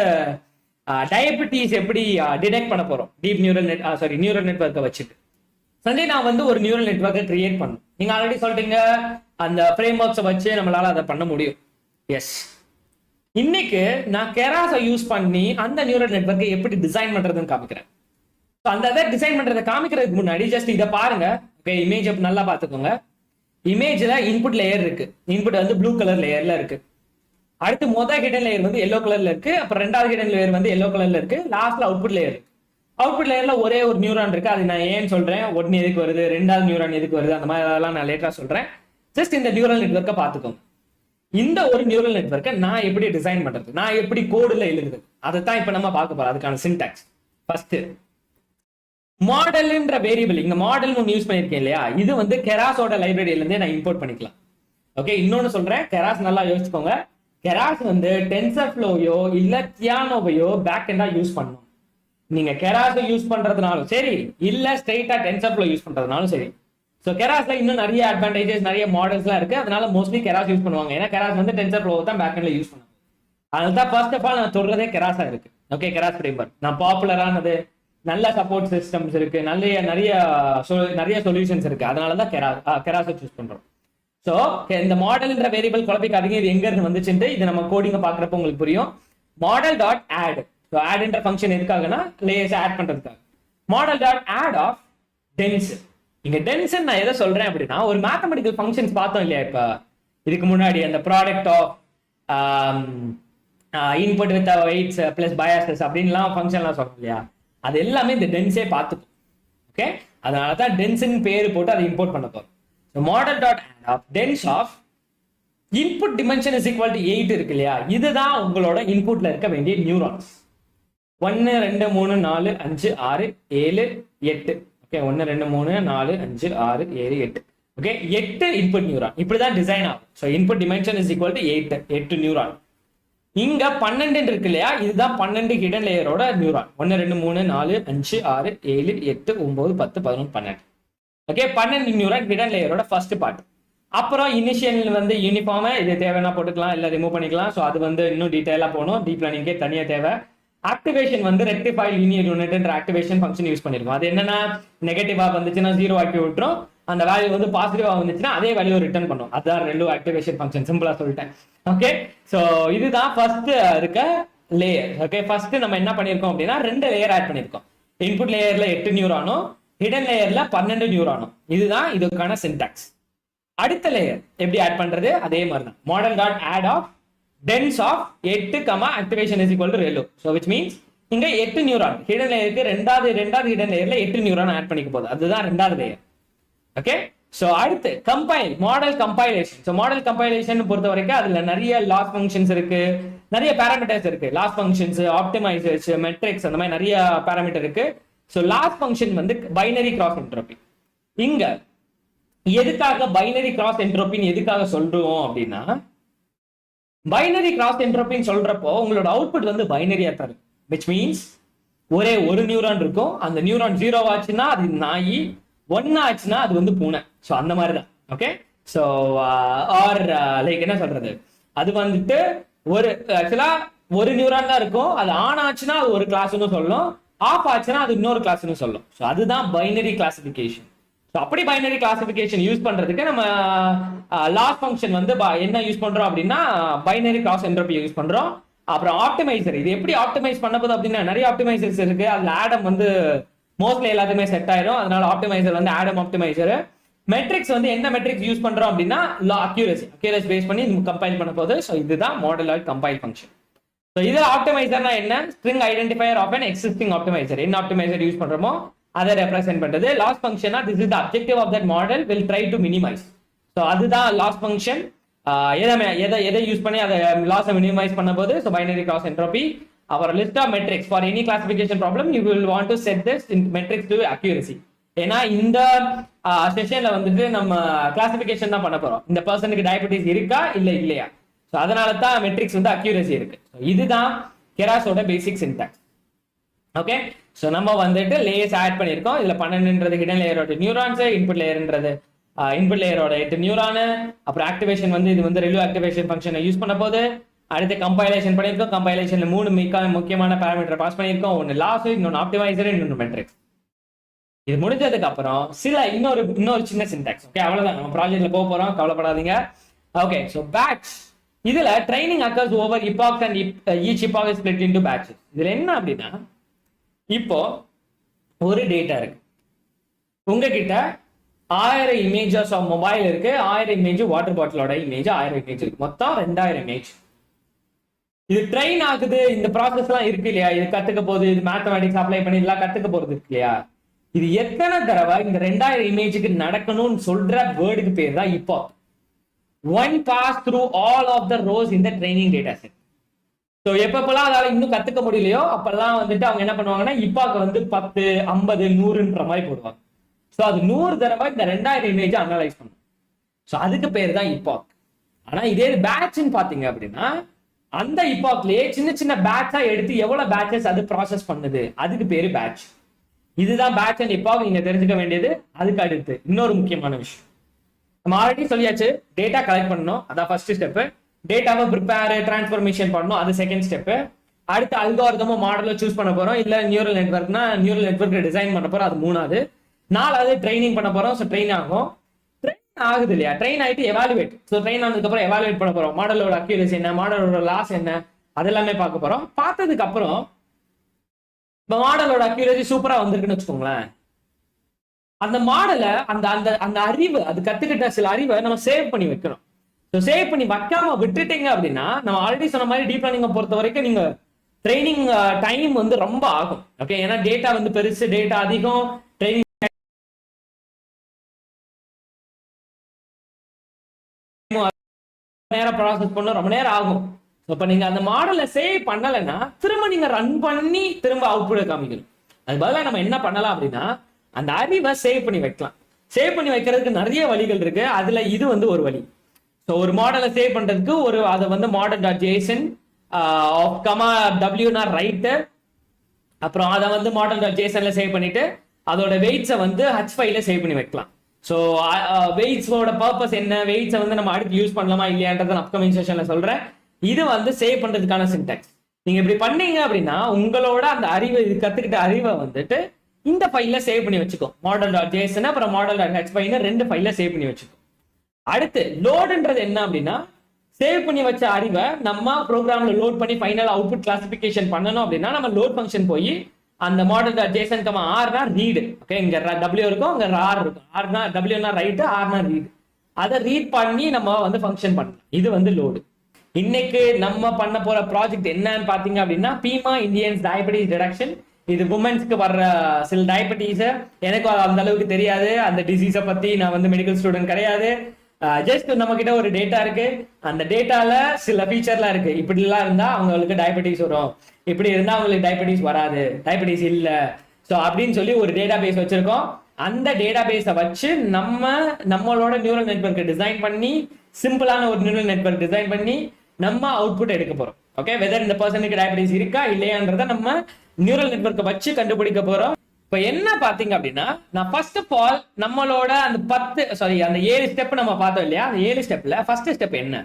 டயபெட்டிஸ் எப்படி டிடெக்ட் பண்ண போறோம் நியூரல் நெட்வொர்க்கை வச்சுட்டு. சஞ்சய், நான் வந்து ஒரு நியூரல் நெட்வொர்க்கை கிரியேட் பண்ணும். நீங்க ஆல்ரெடி சொல்லிட்டீங்க அந்த ஃப்ரேம் ஒர்க்ஸை வச்சு நம்மளால அதை பண்ண முடியும். எஸ், இன்னைக்கு நான் கெராஸை யூஸ் பண்ணி அந்த நியூரல் நெட்வொர்க்கை எப்படி டிசைன் பண்றதுன்னு காமிக்கிறேன். அந்த இதை டிசைன் பண்றதை காமிக்கிறதுக்கு முன்னாடி ஜஸ்ட் இதை பாருங்க. ஓகே, இமேஜ் நல்லா பாத்துக்கோங்க. இமேஜ்ல இன்புட் லேயர் இருக்கு. இன்புட் வந்து ப்ளூ கலர் லேயர்ல இருக்கு. அடுத்து முதல் ஹிடன் லேயர் வந்து எல்லோ கலர்ல இருக்கு. அப்புறம் ரெண்டாவது ஹிடன் லேயர் வந்து எல்லோ கலர்ல இருக்கு. லாஸ்ட்ல அவுட்புட் லேயர் இருக்கு. அவுட்புட் லேயர்ல ஒரே ஒரு நியூரான் இருக்கு. அது நான் ஏன்னு சொல்றேன், ஒன்னு எதுக்கு வருது, ரெண்டாவது நியூரான் எதுக்கு வருது, அந்த மாதிரி அதெல்லாம் நான் லேட்டரா சொல்றேன். ஜஸ்ட் இந்த நியூரல் நெட்வொர்க்கை பாத்துக்கோங்க. இந்த ஒரு நியூரல் நெட்வொர்க்கை நான் எப்படி டிசைன் பண்றது, நான் எப்படி கோடுல எழுதுறது, அதை தான் இப்ப நம்ம பார்க்க போறோம். அதுக்கான சின்டாக்ஸ் ஃபர்ஸ்ட் மாடல்ன்ற வேரியபிள். இங்க மாடல் ஒன்று யூஸ் பண்ணிருக்கேன் இல்லையா, இது வந்து கெராஸோட லைப்ரரியில இருந்தே நான் இம்போர்ட் பண்ணிக்கலாம். ஓகே, இன்னொன்னு சொல்றேன், கெராஸ் நல்லா யோசிச்சுக்கோங்க. கெராஸ் வந்து டென்சர்ஃப்ளோவையோ இல்ல தியானோவையோ பேக் எண்டா யூஸ் பண்ணணும். நீங்க கெராஸை யூஸ் பண்றதுனாலும் சரி, இல்ல ஸ்ட்ரெயிட்டா டென்சர்ஃப்ளோ யூஸ் பண்றதுனாலும் சரி. ஸோ கெராஸ்ல இன்னும் நிறைய அட்வான்டேஜஸ், நிறைய மாடல்ஸ்லாம் இருக்கு. அதனால மோஸ்ட்லி கெராஸ் யூஸ் பண்ணுவாங்க. ஏன்னா கெராஸ் வந்து டென்சர்ஃப்ளோ தான் பேக் எண்ட்ல யூஸ் பண்ணுவாங்க. அதனால தான் ஃபர்ஸ்ட் ஆஃப் ஆல் நான் சொல்றதே கெராஸா இருக்கு. ஓகே, கெராஸ் ஃப்ரேம்வொர்க் நான் பாப்புலரானது, நல்ல சப்போர்ட் சிஸ்டம்ஸ் இருக்கு, நிறைய சொல்யூஷன்ஸ் இருக்கு. அதனாலதான் கெராஸை சூஸ் பண்றோம். ஸோ இந்த மாடல்ன்ற வேரியபிள் குழப்பிக்காதீங்க. இது எங்க இருந்து வந்துச்சுட்டு இது நம்ம கோடிங்க பாக்குறப்ப உங்களுக்கு புரியும். Model dot add. ஸோ ஆட்ன்ற ஃபங்க்ஷன் எதுக்காகனா லேயர்ஸ் ஆட் பண்றதுக்காக. Model dot add of dense. இங்க டென்ஸ் நான் எதை சொல்றேன் அப்படின்னா, ஒரு மேத்தமெட்டிக்கல் ஃபங்க்ஷன்ஸ் பார்த்தோம் இல்லையா இப்ப இதுக்கு முன்னாடி, அந்த product of input with weights plus biases அப்படின்லாம் ஃபங்க்ஷன்லாம் சொல்றோம் இல்லையா, அது எல்லாமே இந்த டென்ஸே பார்த்துக்கும். ஓகே, அதனால தான் டென்ஸ்ன்னு பேர் போட்டு அதை இம்போர்ட் பண்ண போறோம். So model dot add of dense of input dimension is equal to 8 இருக்கு இல்லையா, இதுதான் உங்களோட இன்புட்ல இருக்க வேண்டிய neurons. 1 2 3 4 5 6 7 8. Okay, 1 2 3 4 5 6 7 8. Okay, 8 input neuron. இப்படிதான் டிசைன் ஆகும். So input dimension is equal to 8 neuron. இங்க 12 இருக்கு இல்லையா, இதுதான் 12 ஹிடன் லேயரோட நியூரான். 1 2 3 4 5 6 7 8 9 10 11 12. ஓகே, 12 நியூரான் ஹிடன் லேயரோட ஃபர்ஸ்ட் பார்ட். அப்புறம் இனிஷியல் வந்து யூனிஃபார்ம், இது தேவைன்னா போட்டுக்கலாம், இல்ல ரிமூவ் பண்ணிக்கலாம். ஸோ அது வந்து இன்னும் டீடைலா போகணும். டீப் லேர்னிங்கே தனியா தேவை. ஆக்டிவேஷன் வந்து ரெக்டிஃபை லீனியர் யூனிட்ன்ற ஆக்டிவேஷன் ஃபங்க்ஷன் யூஸ் பண்ணிருக்கோம். அது என்னன்னா நெகட்டிவா வந்துச்சுன்னா 0 ஆக்கி விட்டுரும். அந்த வேல்யூ வந்து பாசிட்டிவா வந்துச்சுன்னா அதே வேல்யூ ரிட்டர்ன் பண்ணும். அதுதான் ரெண்டு ஆக்டிவேஷன் ஃபங்க்ஷன். சிம்பிளா சொல்லிட்டேன். ஓகே, சோ இதுதான் ஃபர்ஸ்ட் இருக்க லேயர். ஓகே, ஃபர்ஸ்ட் நம்ம என்ன பண்ணிருக்கோம் அப்படின்னா 2 லேயர் ஆட் பண்ணிருக்கோம். இன்புட் லேயர்ல 8 நியூரானும் ஹிடன் லேயர்ல 12 நியூரானும். இதுதான் இதுக்கான சின்டாக்ஸ். அடுத்த லேயர் எப்படி ஆட் பண்றது, அதே மாதிரி தான். Model dot add of dense of 8, activation is equal to relu. So which means இங்க 8 நியூரான் ஹிடன் லேயருக்கு ரெண்டாவது ஹிடன் லேயர்ல 8 நியூரான் ஆட் பண்ணிக்க போகுது. அதுதான் ரெண்டாவது லேயர். ஓகே, சோ அடுத்து compile, model compilation. So model compilation பொறுத்த வரைக்கும் அதுல நிறைய லாஸ் ஃபங்க்ஷன்ஸ் இருக்கு, நிறைய பேராமீட்டர்ஸ் இருக்கு. லாஸ் ஃபங்க்ஷன்ஸ், ஆப்டிமைசர்ஸ், மெட்ரிக்ஸ், அந்த மாதிரி நிறைய பேராமீட்டர் இருக்கு. சோ லாஸ் ஃபங்க்ஷன் வந்து பைனரி கிராஸ் என்ட்ரோபி. இங்க எதுக்காக பைனரி கிராஸ் என்ட்ரோபின்னு எதுக்காக சொல்றோம் அப்படின்னா, பைனரி கிராஸ் என்ட்ரோபின்னு சொல்றப்போ உங்களோட அவுட்புட் வந்து பைனரியா தரும். விச் மீன்ஸ் ஒரே ஒரு நியூரான் இருக்கும். அந்த நியூரான் 0 ஆச்சுன்னா அது நாய், 1 ஆச்சுன்னா அது வந்து பூனை. ஸோ அந்த மாதிரி தான். ஓகே, ஸோ ஆர் லைக் என்ன சொல்றது, அது வந்துட்டு ஒரு ஆக்சுவலா ஒரு நியூரான் தான் இருக்கும். அது ஆன் ஆச்சுன்னா அது ஒரு கிளாஸ்னு சொல்லும், ஆஃப் ஆச்சுன்னா அது இன்னொரு கிளாஸ்னு சொல்லும். ஸோ அதுதான் பைனரி கிளாசிபிகேஷன். ஸோ அப்படி பைனரி கிளாசிபிகேஷன் யூஸ் பண்றதுக்கு நம்ம லாஸ் ஃபங்க்ஷன் வந்து என்ன யூஸ் பண்றோம் அப்படின்னா பைனரி கிராஸ் என்ட்ரோபி யூஸ் பண்றோம். அப்புறம் ஆப்டிமைசர், இது எப்படி ஆப்டிமைஸ் பண்ண போகுது அப்படின்னா நிறைய ஆப்டிமைசர்ஸ் இருக்கு. அதுல ஆடம் வந்து மோஸ்ட்லி எல்லாத்துக்குமே செட் ஆயிரும். அதனால ஆப்டிமைசர் வந்து ஆடம் ஆப்டிமைசர். மெட்ரிக்ஸ் வந்து என்ன மெட்ரிக்ஸ் யூஸ் பண்றோம் அப்படின்னா அக்யூரசி பேஸ் பண்ணி கம்பைல் பண்ண போகுது. ஸோ இதுதான் மாடலாய்ட் கம்பைல் ஃபங்க்ஷன். ஸோ இதுல ஆப்டிமைசர்னா என்ன, string identifier of an existing optimiser. என்ன ஆப்டிமைசர் யூஸ் பண்றோமோ அதை ரெப்ரசென்ட் பண்றது. லாஸ் ஃபங்க்ஷனா this is the objective of that model will try to minimise. So அதுதான் லாஸ் ஃபங்க்ஷன். எதை யூஸ் பண்ணி அதை லாஸ் மினிமைஸ் பண்ண போது. So binary cross entropy. அப்புறம் list of metrics for any classification problem you will want to set this metrics to accuracy. ஏன்னா இந்த செஷன்ல வந்துட்டு நம்ம கிளாசிபிகேஷன் தான் பண்ண போறோம். இந்த பர்சனுக்கு டயபெட்டிஸ் இருக்கா இல்ல இல்லையா. ஸோ அதனால தான் மெட்ரிக்ஸ் வந்து அக்யூரசி இருக்கு. இதுதான் கெராஸோட பேசிக் சின்டாக்ஸ். ஓகே, ஸோ நம்ம வந்துட்டு லேயர்ஸ் ஆட் பண்ணியிருக்கோம். இதுல 12ன்றது ஹிடன் லேயரோட நியூரான்ஸ், இன்புட் லேயர்ன்றது இன்புட் லேயரோட 8 நியூரானு. அப்புறம் ஆக்டிவேஷன் வந்து இது வந்து ரெலு ஆக்டிவேஷன் ஃபங்க்ஷனை யூஸ் பண்ண போது. அடுத்து கம்பைலேஷன் பண்ணியிருக்கோம். கம்பைலேஷன்ல 3 முக்கியமான பேராமீட்டர் பாஸ் பண்ணியிருக்கோம். ஒன்னு லாஸ், இன்னொன்று ஆப்டிமைசர், இன்னொன்று மெட்ரிக்ஸ். இது முடிஞ்சதுக்கு அப்புறம் சில இன்னொரு சின்ன சின்டாக்ஸ். ஓகே, அவ்வளவுதான். நம்ம ப்ராஜெக்ட்ல போக போறோம், கவலைப்படாதீங்க. Okay, so batch. இதுல training occurs over epochs and each epoch is split into batches. இதுல என்ன அப்படின்னா இப்போ ஒரு டேட்டா இருக்கு உங்ககிட்ட, 1000 இமேஜஸ் ஆஃப் மொபைல் இருக்கு, 1000 இமேஜ் வாட்டர் பாட்டிலோட இமேஜ், 1000 இமேஜ் இருக்கு, மொத்தம் 2000 இமேஜ். இது ட்ரெயின் ஆகுது, இந்த ப்ராசஸ் எல்லாம் இருக்கு இல்லையா, இது கத்துக்க போகுது, இது மேத்தமேட்டிக்ஸ் அப்ளை பண்ணி இதெல்லாம் கத்துக்க போறது இருக்கு இல்லையா. இது எத்தனை தடவை இந்த 2000 இமேஜுக்கு நடக்கணும்னு சொல்ற வேர்டுக்கு பேர் தான் epoch. One pass through all of the rows in the training data set. So எப்பப்பெல்லாம் அதால இன்னும் கத்துக்க முடியலையோ அப்பெல்லாம் வந்துட்டு அவங்க என்ன பண்ணுவாங்கன்னா epoch வந்து 10, 50, 100ன்ற மாதிரி போடுவாங்க. ஸோ அது 100 தடவை இந்த 2000 இமேஜ் அனலைஸ் பண்ணும். ஸோ அதுக்கு பேர் தான் epoch. ஆனா இதே பேட்ச்னு பாத்தீங்க அப்படின்னா அந்த epochலயே சின்ன சின்ன பேட்சா எடுத்து எவ்வளவு பேட்சஸ் அது ப்ராசஸ் பண்ணுது, அதுக்கு பேரு பேட்ச். இதுதான் பேட்ச் அண்ட் epoch நீங்க தெரிஞ்சுக்க வேண்டியது. அதுக்கு அடுத்து இன்னொரு முக்கியமான விஷயம், நம்ம ஆல்ரெடி சொல்லியாச்சு, டேட்டா கலெக்ட் பண்ணணும், அதான் ஃபர்ஸ்ட் ஸ்டெப். டேட்டாவை ப்ரிப்பேர் டிரான்ஸ்ஃபர்மேஷன் பண்ணணும், அது செகண்ட் ஸ்டெப். அடுத்து அல்காரிதமோ மாடலோ சூஸ் பண்ண போறோம், இல்ல நியூரல் நெட்வொர்க்னா நியூரல் நெட்வொர்க் டிசைன் பண்ண போறோம், அது 3வது. 4வது ட்ரைனிங் பண்ண போறோம். ஸோ ட்ரெயின் ஆகும். ட்ரெயின் ஆகுது இல்லையா, ட்ரெயின் ஆயிட்டு எவாலுவேட். ஸோ ட்ரெயின் ஆனதுக்கு அப்புறம் எவாலுவேட் பண்ண போறோம். மாடலோட அக்யூரசி என்ன, மாடலோட லாஸ் என்ன, அதெல்லாமே பார்க்க போறோம். பார்த்ததுக்கு அப்புறம் மாடலோட அக்யூரசி சூப்பரா வந்திருக்குன்னு வச்சுக்கோங்களேன், அந்த மாடலை அந்த அந்த அந்த அறிவு, அது கத்துக்கிட்ட சில அறிவை நம்ம சேவ் பண்ணி வைக்கணும். ஸோ சேவ் பண்ணி வைக்காம விட்டுட்டீங்க அப்படின்னா, நம்ம ஆல்ரெடி சொன்ன மாதிரி டீப் லேர்னிங்கை பொறுத்த வரைக்கும் நீங்க ட்ரைனிங் டைம் வந்து ரொம்ப ஆகும். ஓகே, ஏன்னா டேட்டா வந்து பெருசு, டேட்டா அதிகம், ட்ரைனிங் நேரம் ப்ராசஸ் பண்ண ரொம்ப நேரம் ஆகும். இப்ப நீங்க அந்த மாடலை சேவ் பண்ணலைன்னா திரும்ப நீங்க ரன் பண்ணி திரும்ப அவுட்புட் காமிக்கணும். அது பதிலாக நம்ம என்ன பண்ணலாம் அப்படின்னா அந்த அறிவை சேவ் பண்ணி வைக்கலாம். சேவ் பண்ணி வைக்கிறதுக்கு நிறைய வழிகள் இருக்கு. அதுல இது வந்து ஒரு வழி. ஸோ ஒரு மாடலை சேவ் பண்றதுக்கு அதை வந்து model.json w ரைட்டர், அப்புறம் அதை வந்து model.jsonல சேவ் பண்ணிட்டு அதோட வெயிட்ஸை வந்து h ஃபைல சேவ் பண்ணி வைக்கலாம். ஸோ வெயிட்ஸோட பர்பஸ் என்ன, வெயிட்ஸை வந்து நம்ம அடுத்து யூஸ் பண்ணலாமா இல்லையான்றத அப்கமிங் செஷன்ல சொல்றேன். இது வந்து சேவ் பண்றதுக்கான சின்டாக்ஸ். நீங்க இப்படி பண்ணீங்க அப்படின்னா உங்களோட அந்த அறிவை, இது கத்துக்கிட்ட அறிவை வந்துட்டு இந்த ஃபைல்ல சேவ் பண்ணி வச்சுக்கோ. model.json அப்புறம் model.h5 2 ஃபைல்ல சேவ் பண்ணி வச்சுக்கோ. அடுத்து லோடுன்றது என்ன அப்படின்னா, சேவ் பண்ணி வச்ச அறிவை நம்ம ப்ரோக்ராம்ல லோட் பண்ணி ஃபைனல் அவுட்புட் கிளாசிபிகேஷன் பண்ணணும் அப்படின்னா நம்ம லோட் ஃபங்க்ஷன் போய் அந்த model.json ஆர்னா ரீடு. ஓகே, இங்க w இருக்கும், அங்க ஆர் இருக்கும். ஆர்னா wனா ரைட், ஆர்னா ரீட். அதை ரீட் பண்ணி நம்ம வந்து ஃபங்க்ஷன் பண்ணலாம். இது வந்து லோடு. இன்னைக்கு நம்ம பண்ண போற ப்ராஜெக்ட் என்னன்னு பாத்தீங்க அப்படின்னா பீமா இந்தியன்ஸ் டயபெட்டிஸ் ரிடக்ஷன். இது உமன்ஸ்க்கு வர்ற சில டயபெட்டிஸ். எனக்கு அந்த அளவுக்கு தெரியாது, அந்த டிசீஸை பத்தி. நான் வந்து மெடிக்கல் ஸ்டூடெண்ட் கிடையாது. ஜஸ்ட் நம்ம கிட்ட ஒரு டேட்டா இருக்கு, அந்த டேட்டால சில ஃபீச்சர்லாம் இருக்கு. இப்படி எல்லாம் இருந்தா அவங்களுக்கு டயபெட்டிஸ் வரும், இப்படி இருந்தா அவங்களுக்கு டயபெட்டிஸ் வராது, டயபெட்டிஸ் இல்ல. ஸோ அப்படின்னு சொல்லி ஒரு டேட்டா பேஸ் வச்சிருக்கோம். அந்த டேட்டா பேஸை வச்சு நம்மளோட நியூரல் நெட்வொர்க்கை டிசைன் பண்ணி, சிம்பிளான ஒரு நியூரல் நெட்வொர்க் டிசைன் பண்ணி நம்ம அவுட்புட் எடுக்க போறோம். ஓகே, வெதர் இந்த பர்சனுக்கு டயபெட்டிஸ் இருக்கா இல்லையான்றத நம்ம நியூரல் நெட்வொர்க்கை வச்சு கண்டுபிடிக்க போறோம். இப்ப என்ன பாத்தீங்க அப்படின்னா, நான் ஃபர்ஸ்ட் ஆஃப் ஆல் நம்மளோட அந்த 7 ஸ்டெப் நம்ம பார்த்தோம் இல்லையா, அந்த 7 ஸ்டெப்ல ஃபர்ஸ்ட் ஸ்டெப் என்ன,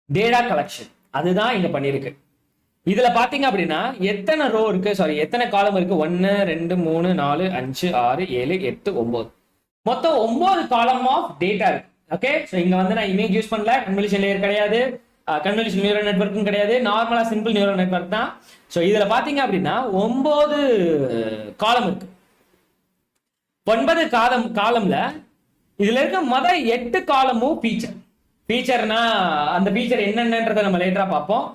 டேட்டா கலெக்ஷன். அதுதான் இங்க பண்ணிருக்கு. இதுல பாத்தீங்க அப்படின்னா எத்தனை ரோ இருக்கு, எத்தனை காலம் இருக்கு, 1 2 3 4 5 6 7 8 9, மொத்தம் 9 காலம் ஆஃப் டேட்டா இருக்கு. ஓகே, சோ இங்க வந்து நான் இமேஜ் யூஸ் பண்ணல, கன்வல்யூஷன் லேயர் கிடையாது, கன்வல்யூஷன் நியூரல் நெட்வொர்க்கும் கிடையாது, நார்மலா சிம்பிள் நியூரல் நெட்வொர்க் தான். சோ இதுல பாத்தீங்க அப்படின்னா 9 காலம் இருக்கு. 9 காலம்ல இதுல இருக்க 8 காலமும் ஃபீச்சர்னா அந்த ஃபீச்சர் என்னன்றதை நம்ம லேட்டரா பார்ப்போம்.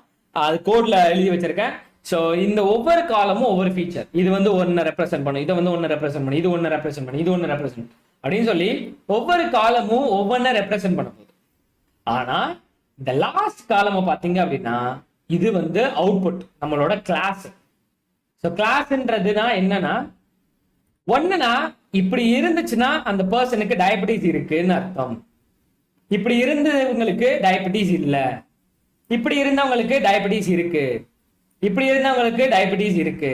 அது கோட்ல எழுதி வச்சிருக்கேன். சோ இந்த ஒவ்வொரு காலமும் ஒவ்வொரு ஃபீச்சர். இது வந்து ஒன்னு ரெப்ரசென்ட் பண்ணும், இதை வந்து ஒன்னு ரெப்ரசென்ட் பண்ணும், இது ஒன்னு ரெப்ரசென்ட் பண்ணும், இது ஒன்னு ரெப்ரசென்ட் அப்படின்னு சொல்லி ஒவ்வொரு காலமும் ஒவ்வொன்ன ரெப்ரசென்ட் பண்ண போகுது. ஆனா இந்த லாஸ்ட் காலமை பாத்தீங்க அப்படின்னா இது வந்து அவுட்புட், நம்மளோட கிளாஸ். ஸோ கிளாஸ்ன்றதுனா என்னன்னா, ஒண்ணுனா இப்படி இருந்துச்சுன்னா அந்த பர்சனுக்கு டயபெட்டிஸ் இருக்குன்னு அர்த்தம். இப்படி இருந்தவங்களுக்கு டயபெட்டிஸ் இல்ல, இப்படி இருந்தவங்களுக்கு டயபெட்டிஸ் இருக்கு, இப்படி இருந்தவங்களுக்கு டயபெட்டிஸ் இருக்கு,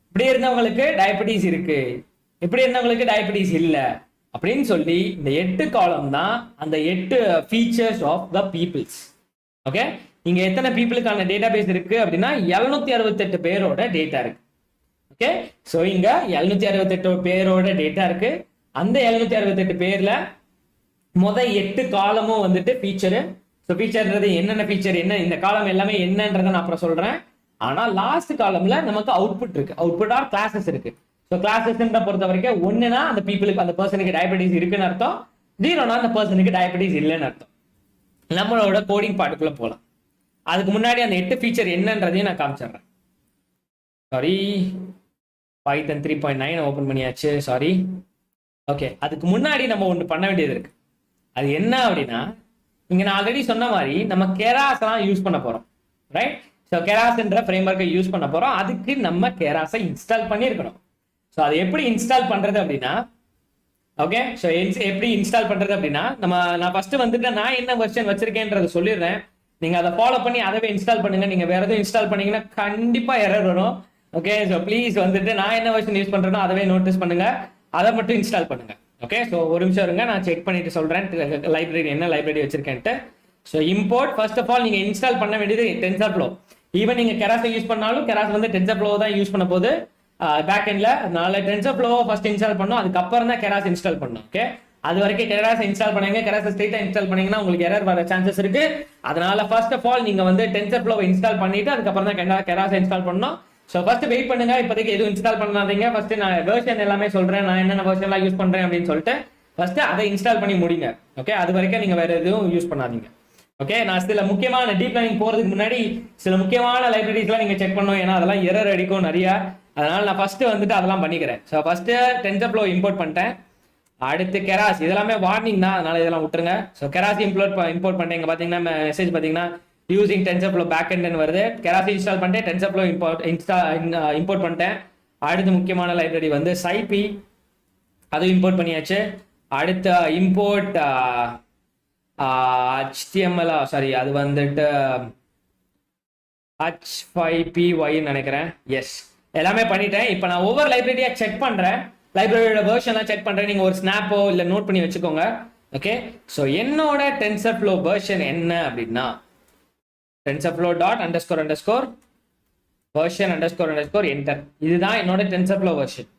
இப்படி இருந்தவங்களுக்கு டயபெட்டிஸ் இருக்கு, இப்படி இருந்தவங்களுக்கு டயபெட்டிஸ் இல்ல அப்படின்னு சொல்லி இந்த 8 காலம் தான் அந்த 8 features of the peoples. Okay, இங்க எத்தனை பீப்புளுக்கான டேட்டா பேஸ் இருக்கு அப்படின்னா 768 பேரோட டேட்டா இருக்கு. ஓகே, சோ இங்க 768 பேரோட டேட்டா இருக்கு. அந்த 768 பேர்ல 8 காலமும் வந்துட்டு ஃபீச்சரு. ஸோ ஃபீச்சர்ன்றது என்னென்ன ஃபீச்சர், என்ன இந்த காலம் எல்லாமே என்னன்றதை நான் அப்புறம் சொல்றேன். ஆனா லாஸ்ட் காலம்ல நமக்கு அவுட்புட் இருக்கு, அவுட்புட் ஆர் கிளாஸஸ் இருக்கு. ஸோ கிளாஸஸ் பொறுத்த வரைக்கும் 1னா அந்த பீப்புளுக்கு அந்த பர்சனுக்கு டயபெட்டிஸ் இருக்குன்னு அர்த்தம், 0னா அந்த பர்சனுக்கு டயபெட்டிஸ் இல்லைன்னு அர்த்தம். நம்மளோட கோடிங் பாட்டுக்குள்ள போகலாம். அதுக்கு முன்னாடி அந்த 8 ஃபீச்சர் என்னன்றதையும் நான் காமிச்சிடுறேன். சாரி, பைத்தன் 3.9 ஓபன் பண்ணியாச்சு. சாரி. ஓகே, அதுக்கு முன்னாடி நம்ம ஒன்று பண்ண வேண்டியது இருக்கு. அது என்ன அப்படின்னா, இங்க நான் ஆல்ரெடி சொன்ன மாதிரி நம்ம கெராஸ் எல்லாம் யூஸ் பண்ண போறோம், ரைட்? ஸோ கெராஸ்ன்ற ஃப்ரேம் ஒர்க்கை யூஸ் பண்ண போறோம். அதுக்கு நம்ம கெராஸை இன்ஸ்டால் பண்ணியிருக்கணும். ஸோ அது எப்படி இன்ஸ்டால் பண்றது அப்படின்னா, ஓகே, ஸோ எப்படி இன்ஸ்டால் பண்றது அப்படின்னா, நான் ஃபர்ஸ்ட் வந்துட்டு நான் என்ன வெர்ஷன் வச்சிருக்கேன்றதை சொல்லிடுறேன். நீங்க அதை ஃபாலோ பண்ணி அதவே இன்ஸ்டால் பண்ணுங்க. நீங்க வேற எதுவும் இன்ஸ்டால் பண்ணீங்கன்னா கண்டிப்பா எரர் வரும். ஓகே, ஸோ ப்ளீஸ் வந்துட்டு நான் என்ன வெர்ஷன் யூஸ் பண்றேனோ அதவே நோட்டீஸ் பண்ணுங்க, அதை மட்டும் இன்ஸ்டால் பண்ணுங்க. ஓகே, ஸோ ஒரு நிமிஷம் இருங்க, நான் செக் பண்ணிட்டு சொல்றேன் லைப்ரரி என்ன லைப்ரரி வச்சிருக்கேன்ட்டு. So import first of all நீங்க இன்ஸ்டால் பண்ண வேண்டியது டென்சர்ஃப்ளோ. ஈவன் நீங்க கெராஸை யூஸ் பண்ணாலும் கெராஸ் வந்து டென்சர்ஃப்ளோ தான் யூஸ் பண்ண போகுது பேக் எண்ட்ல. அதனால டென்சர்ஃப்ளோ ஃபர்ஸ்ட் இன்ஸ்டால் பண்ணணும், அதுக்கப்புறம் தான் கெராஸ் இன்ஸ்டால் பண்ணணும். ஓகே, அது வரைக்கும் கெராஸ் இன்ஸ்டால் பண்ணுங்க. கெராஸ் ஸ்ட்ரெயிட்டா இன்ஸ்டால் பண்ணீங்கன்னா உங்களுக்கு எரர் வர சான்சஸ் இருக்கு. அதனால ஃபர்ஸ்ட் ஆஃப் ஆல் நீங்க வந்து டென்சர்ஃப்ளோ இன்ஸ்டால் பண்ணிட்டு அதுக்கப்புறம் தான் கெராஸ் இன்ஸ்டால் பண்ணணும். ஸோ ஃபர்ஸ்ட் வெயிட் பண்ணுங்க, இப்போதைக்கு எதுவும் இன்ஸ்டால் பண்ணாதீங்க. ஃபர்ஸ்ட் நான் வெர்ஷன் எல்லாமே சொல்றேன், நான் என்னென்ன வெர்ஷன்லாம் யூஸ் பண்றேன் அப்படின்னு சொல்லிட்டு ஃபர்ஸ்ட் அதை இன்ஸ்டால் பண்ணி முடிங்க. ஓகே, அது வரைக்கும் நீங்க வேற எதுவும் யூஸ் பண்ணாதீங்க. ஓகே, நான் சில முக்கியமான டீப் லேர்னிங் போறதுக்கு முன்னாடி சில முக்கியமான லைப்ரரிஸ்லாம் நீங்க செக் பண்ணணும், ஏன்னா அதெல்லாம் எரர் அடிக்கும் நிறைய. அதனால நான் ஃபர்ஸ்ட் வந்துட்டு அதெல்லாம் பண்ணிக்கிறேன். ஸோ ஃபர்ஸ்ட் டென்சர்ஃப்ளோ இம்போர்ட் பண்ணிட்டேன். அடுத்து கெராஸ், இதெல்லாமே வார்னிங் தான், அதனால இதெல்லாம் விட்டுருங்க. ஸோ கெராஸ் இம்போர்ட் பண்ணிட்டேன். இங்க பாத்தீங்கன்னா மெசேஜ் பாத்தீங்கன்னா யூசிங் டென்சர்ஃப்ளோ பேக் எண்ட் வருது. கெராஸ் இன்ஸ்டால் பண்ணிட்டேன், டென்சர்ஃப்ளோ இம்போர்ட் பண்ணிட்டேன். அடுத்து முக்கியமான லைப்ரரி வந்து சைபி, அதுவும் இம்போர்ட் பண்ணியாச்சு. அடுத்து இம்போர்ட் HTML, சாரி அது வந்துட்டு H5py நினைக்கிறேன். எஸ், எல்லாமே பண்ணிட்டேன். இப்போ நான் ஒவ்வொரு லைப்ரரியா செக் பண்றேன், லைப்ரரியோட வெர்ஷன்லாம் செக் பண்றேன். நீங்க ஒரு ஸ்னாப்போ இல்ல நோட் பண்ணி வச்சுக்கோங்க. ஓகே, ஸோ என்னோட டென்சர்ஃப்ளோ வெர்ஷன் என்ன அப்படின்னா TensorFlow __ version _ enter. இதுதான் என்னோட TensorFlow வெர்ஷன்.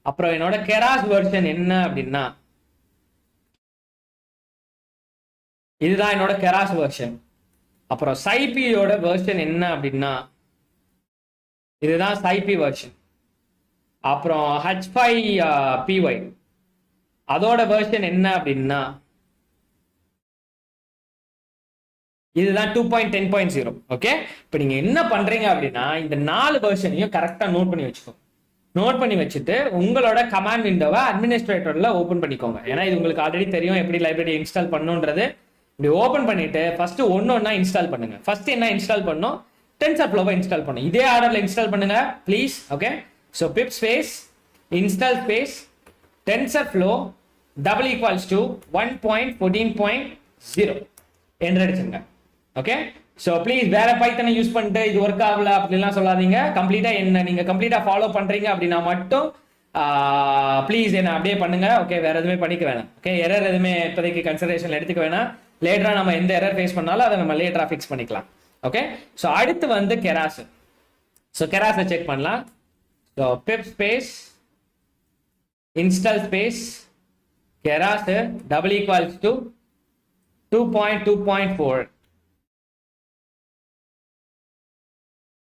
அப்புறம் என்னோட கெராஸ் வெர்ஷன் என்ன அப்படின்னா இதுதான் என்னோட கெராஸ் வெர்ஷன். அப்புறம் சைபியோட வெர்ஷன் என்ன அப்படின்னா இதுதான் சைபி வெர்ஷன். அப்புறம் H5py அதோட வெர்ஷன் என்ன அப்படின்னா இதுதான் 2.10.0. ஓகே, இப்போ நீங்க என்ன பண்றீங்க அப்படின்னா இந்த 4 வெர்ஷனையும் கரெக்டா நோட் பண்ணி வச்சுக்கோங்க. நோட் பண்ணி வச்சுட்டு உங்களோட கமாண்ட் விண்டோவை அட்மினிஸ்ட்ரேட்டர்ல ஓபன் பண்ணிக்கோங்க. ஏன்னா இது உங்களுக்கு ஆல்ரெடி தெரியும் எப்படி லைப்ரரி இன்ஸ்டால் பண்ணுன்றது. இப்படி ஓபன் பண்ணிட்டு ஃபர்ஸ்ட் ஒன்னா இன்ஸ்டால் பண்ணுங்க. ஃபர்ஸ்ட் என்ன இன்ஸ்டால் பண்ணணும், டென்சர்ஃப்ளோவை இன்ஸ்டால் பண்ணும். இதே ஆர்டர்ல இன்ஸ்டால் பண்ணுங்க please. Okay, so pip space install space TensorFlow = 1.14.0 என்று அடிச்சுங்க. ஓகே, ஸோ ப்ளீஸ் வேற பைத்தனை யூஸ் பண்ணிட்டு இது ஒர்க் ஆகல அப்படிலாம் சொல்லாதீங்க. கம்ப்ளீட்டா என்ன நீங்க கம்ப்ளீட்டா ஃபாலோ பண்றீங்க அப்படின்னா மட்டும் ப்ளீஸ் என்ன அப்படியே பண்ணுங்க. ஓகே, வேற எதுவுமே பண்ணிக்க வேணாம். ஓகே, எரர் எதுவுமே இப்போதைக்கு கன்சிடரேஷன் எடுத்துக்க வேணாம். லேட்டரா நம்ம எந்த எரர் ஃபேஸ் பண்ணாலும் அதை நம்ம லேட்டரா ஃபிக்ஸ் பண்ணிக்கலாம். ஓகே, ஸோ அடுத்து வந்து கெராஸ். ஸோ கெராஸை செக் பண்ணலாம். So pip space install space keras double equals to 2.2.4.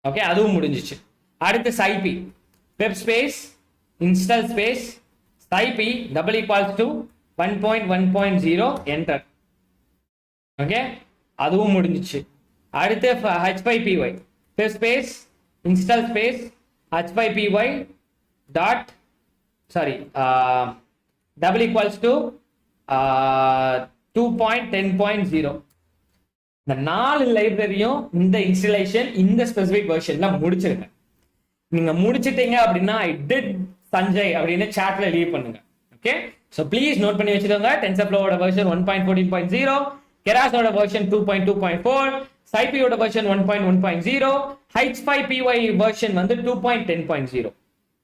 Okay, அதுவும் முடிஞ்சிச்சு. அடுத்து sip pip space install space sip double equals to 1.1.0 enter. Okay, அதுவும் முடிஞ்சிச்சு. அடுத்து h5py pip space install space h5py dot double equals to 2.10.0. இந்த 4 லைப்ரரியும் இந்த இன்ஸ்டாலேஷன் இந்த ஸ்பெசிபிக் வெர்ஷன்ல முடிச்சிருங்க. நீங்க முடிச்சிட்டீங்க அப்படின்னா ஐ டிட் சஞ்சய் அப்படின்னு சாட்ல லீவ் பண்ணுங்க. ஓகே, சோ ப்ளீஸ் நோட் பண்ணி வச்சுக்கோங்க. டென்சர்ஃப்ளோவோட வெர்ஷன் 1.14.0, கெராஸோட வெர்ஷன் 2.2.4, சைபியோட வெர்ஷன் 1.1.0, h5py வெர்ஷன் வந்து 2.10.0.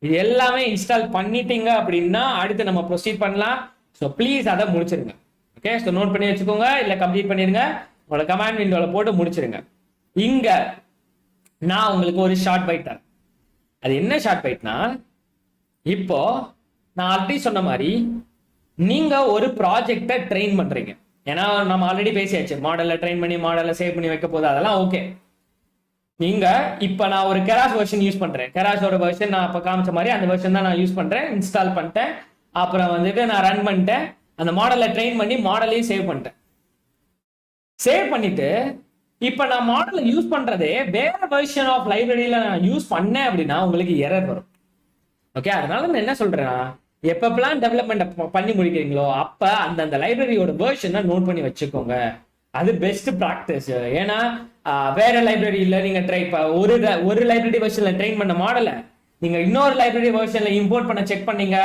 இது எல்லாமே இன்ஸ்டால் பண்ணிட்டீங்க அப்படின்னா அடுத்து நம்ம ப்ரொசீட் பண்ணலாம். ஸோ ப்ளீஸ் அதை முடிச்சிருங்க. ஓகே, ஸோ நோட் பண்ணி வச்சுக்கோங்க, இல்லை கம்ப்ளீட் பண்ணிருங்க. உங்களோட கமாண்ட் விண்டோல போட்டு முடிச்சிருங்க. இங்க நான் உங்களுக்கு ஒரு ஷார்ட் பைட் தரேன். அது என்ன ஷார்ட் பைட்னா, இப்போ நான் ஆல்ரெடி சொன்ன மாதிரி நீங்க ஒரு ப்ராஜெக்டை ட்ரெயின் பண்றீங்க. ஏன்னா நம்ம ஆல்ரெடி பேசியாச்சு, மாடலை ட்ரெயின் பண்ணி மாடலை சேவ் பண்ணி வைக்க போது அதெல்லாம் ஓகே. நீங்க இப்ப நான் ஒரு கெராஸ் வெர்ஷன் யூஸ் பண்றேன். கெராஸோட வெர்ஷன் நான் இப்ப காமிச்ச மாதிரி அந்த வெர்ஷன் தான் நான் யூஸ் பண்றேன். இன்ஸ்டால் பண்ணிட்டேன், அப்புறம் வந்துட்டு நான் ரன் பண்ணிட்டேன், அந்த மாடலை ட்ரெயின் பண்ணி மாடலையும் சேவ் பண்ணிட்டேன். சேவ் பண்ணிட்டு இப்ப நான் மாடலை யூஸ் பண்றதே வேற வெர்ஷன் ஆஃப் லைப்ரரியில நான் யூஸ் பண்ணேன் அப்படின்னா உங்களுக்கு எரர் வரும். ஓகே, அதனால நான் என்ன சொல்றேன்னா, எப்பப்பெல்லாம் டெவலப்மெண்ட் பண்ணி முடிக்கிறீங்களோ அப்ப அந்த லைப்ரரியோட வெர்ஷனை நோட் பண்ணி வச்சுக்கோங்க. அது பெஸ்ட் ப்ராக்டிஸ். ஏன்னா வேற லைப்ரரியில நீங்க ஒரு லைப்ரரி வெர்ஷன்ல ட்ரெயின் பண்ண மாடலை நீங்க இன்னொரு லைப்ரரி வெர்ஷன்ல இம்போர்ட் பண்ண செக் பண்ணீங்க,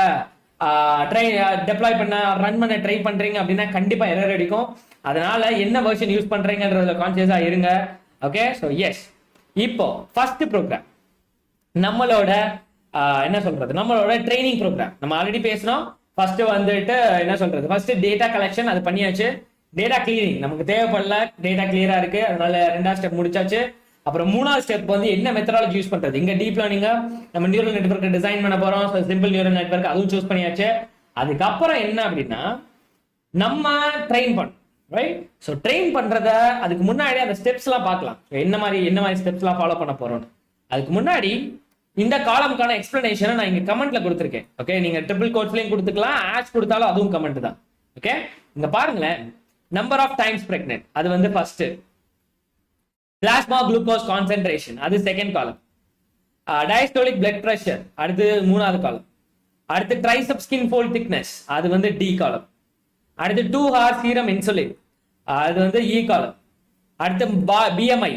டெப்ளாய் பண்ண ரன் பண்ண ட்ரை பண்றீங்க அப்படின்னா கண்டிப்பா எரர் அடிக்கும். அதனால என்ன வெர்ஷன் யூஸ் பண்றீங்கன்றதுல கான்சியஸா இருங்க. ஓகே, சோ எஸ், இப்போ ஃபர்ஸ்ட் ப்ரோக்ராம் நம்மளோட என்ன சொல்றது, நம்மளோட ட்ரைனிங் ப்ரோக்ராம் நம்ம ஆல்ரெடி பேசணும். ஃபர்ஸ்ட் வந்துட்டு என்ன சொல்றது, ஃபர்ஸ்ட் டேட்டா கலெக்ஷன் அது பண்ணியாச்சு. டேட்டா கிளீனிங் நமக்கு தேவைப்படல, டேட்டா கிளியரா இருக்கு, அதனால 2வது ஸ்டெப் முடிச்சாச்சு. அப்புறம் 3வது ஸ்டெப் வந்து என்ன மெத்தடாலஜி யூஸ் பண்றது. இங்க டீப் லேர்னிங் நம்ம நியூரல் நெட்வொர்க் டிசைன் பண்ண போறோம். சிம்பிள் நியூரல் நெட்வொர்க் அதுவும் சூஸ் பண்ணியாச்சு. அதுக்கப்புறம் என்ன அப்படின்னா நம்ம ட்ரெயின் பண்ணோம், ரைட்? ஸோ ட்ரெயின் பண்றத அதுக்கு முன்னாடி அந்த ஸ்டெப்ஸ் எல்லாம் பார்க்கலாம். என்ன மாதிரி ஸ்டெப்ஸ் எல்லாம் ஃபாலோ பண்ண போறோம். அதுக்கு முன்னாடி இந்த காலம்கான எக்ஸ்பிளனேஷனை நான் இங்க கமெண்ட்ல கொடுத்துருக்கேன். ஓகே, நீங்க ட்ரிபிள் கோட்ஸ்லயும் கொடுத்துக்கலாம், ஆஷ் கொடுத்தாலும் அதுவும் கமெண்ட் தான். ஓகே, இங்க பாருங்களேன், நம்பர் ஆஃப் டைம்ஸ் பிரெக்னென்ட் அது வந்து ஃபர்ஸ்ட், பிளாஸ்மா குளுக்கோஸ் கான்சென்ட்ரேஷன் அது second column, diastolic blood pressure அடுத்து 3வது காலம், அடுத்து ட்ரைசெப் ஸ்கின் ஃபோல்ட் திக்னஸ் அது வந்து டி காலம், அடுத்து 2 hours சீரம் இன்சுலின் அது வந்து இ காலம், அடுத்து பிஎம்ஐ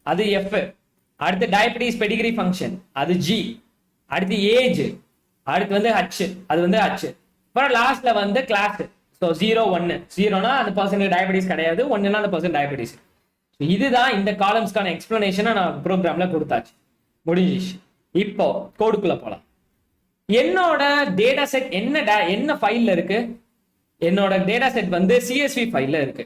அது எஃப், அடுத்து டயபிட்டிஸ் பெடிகிரி ஃபங்க்ஷன் அது ஜி, அடுத்து ஏஜ் அடுத்து வந்து ஹச் அது வந்து ஹச், அப்புறம் லாஸ்ட்ல வந்து கிளாஸ். ஸோ 0 1 0னா அந்த பர்சனுக்கு டயபிட்டிஸ் கிடையாது, 1னா அந்த பர்சன் டயபிட்டிஸ். இதுதான் இந்த காலம்ஸ்க்கான எக்ஸ்பிளனேஷனை நான் ப்ரோக்ராம்ல கொடுத்தாச்சு, முடிஞ்சிச்சு. இப்போ கோடுக்குள்ள போலாம். என்னோட டேட்டா செட் என்ன ஃபைல்ல இருக்கு, என்னோட டேட்டா செட் வந்து சிஎஸ்வி ஃபைல்ல இருக்கு.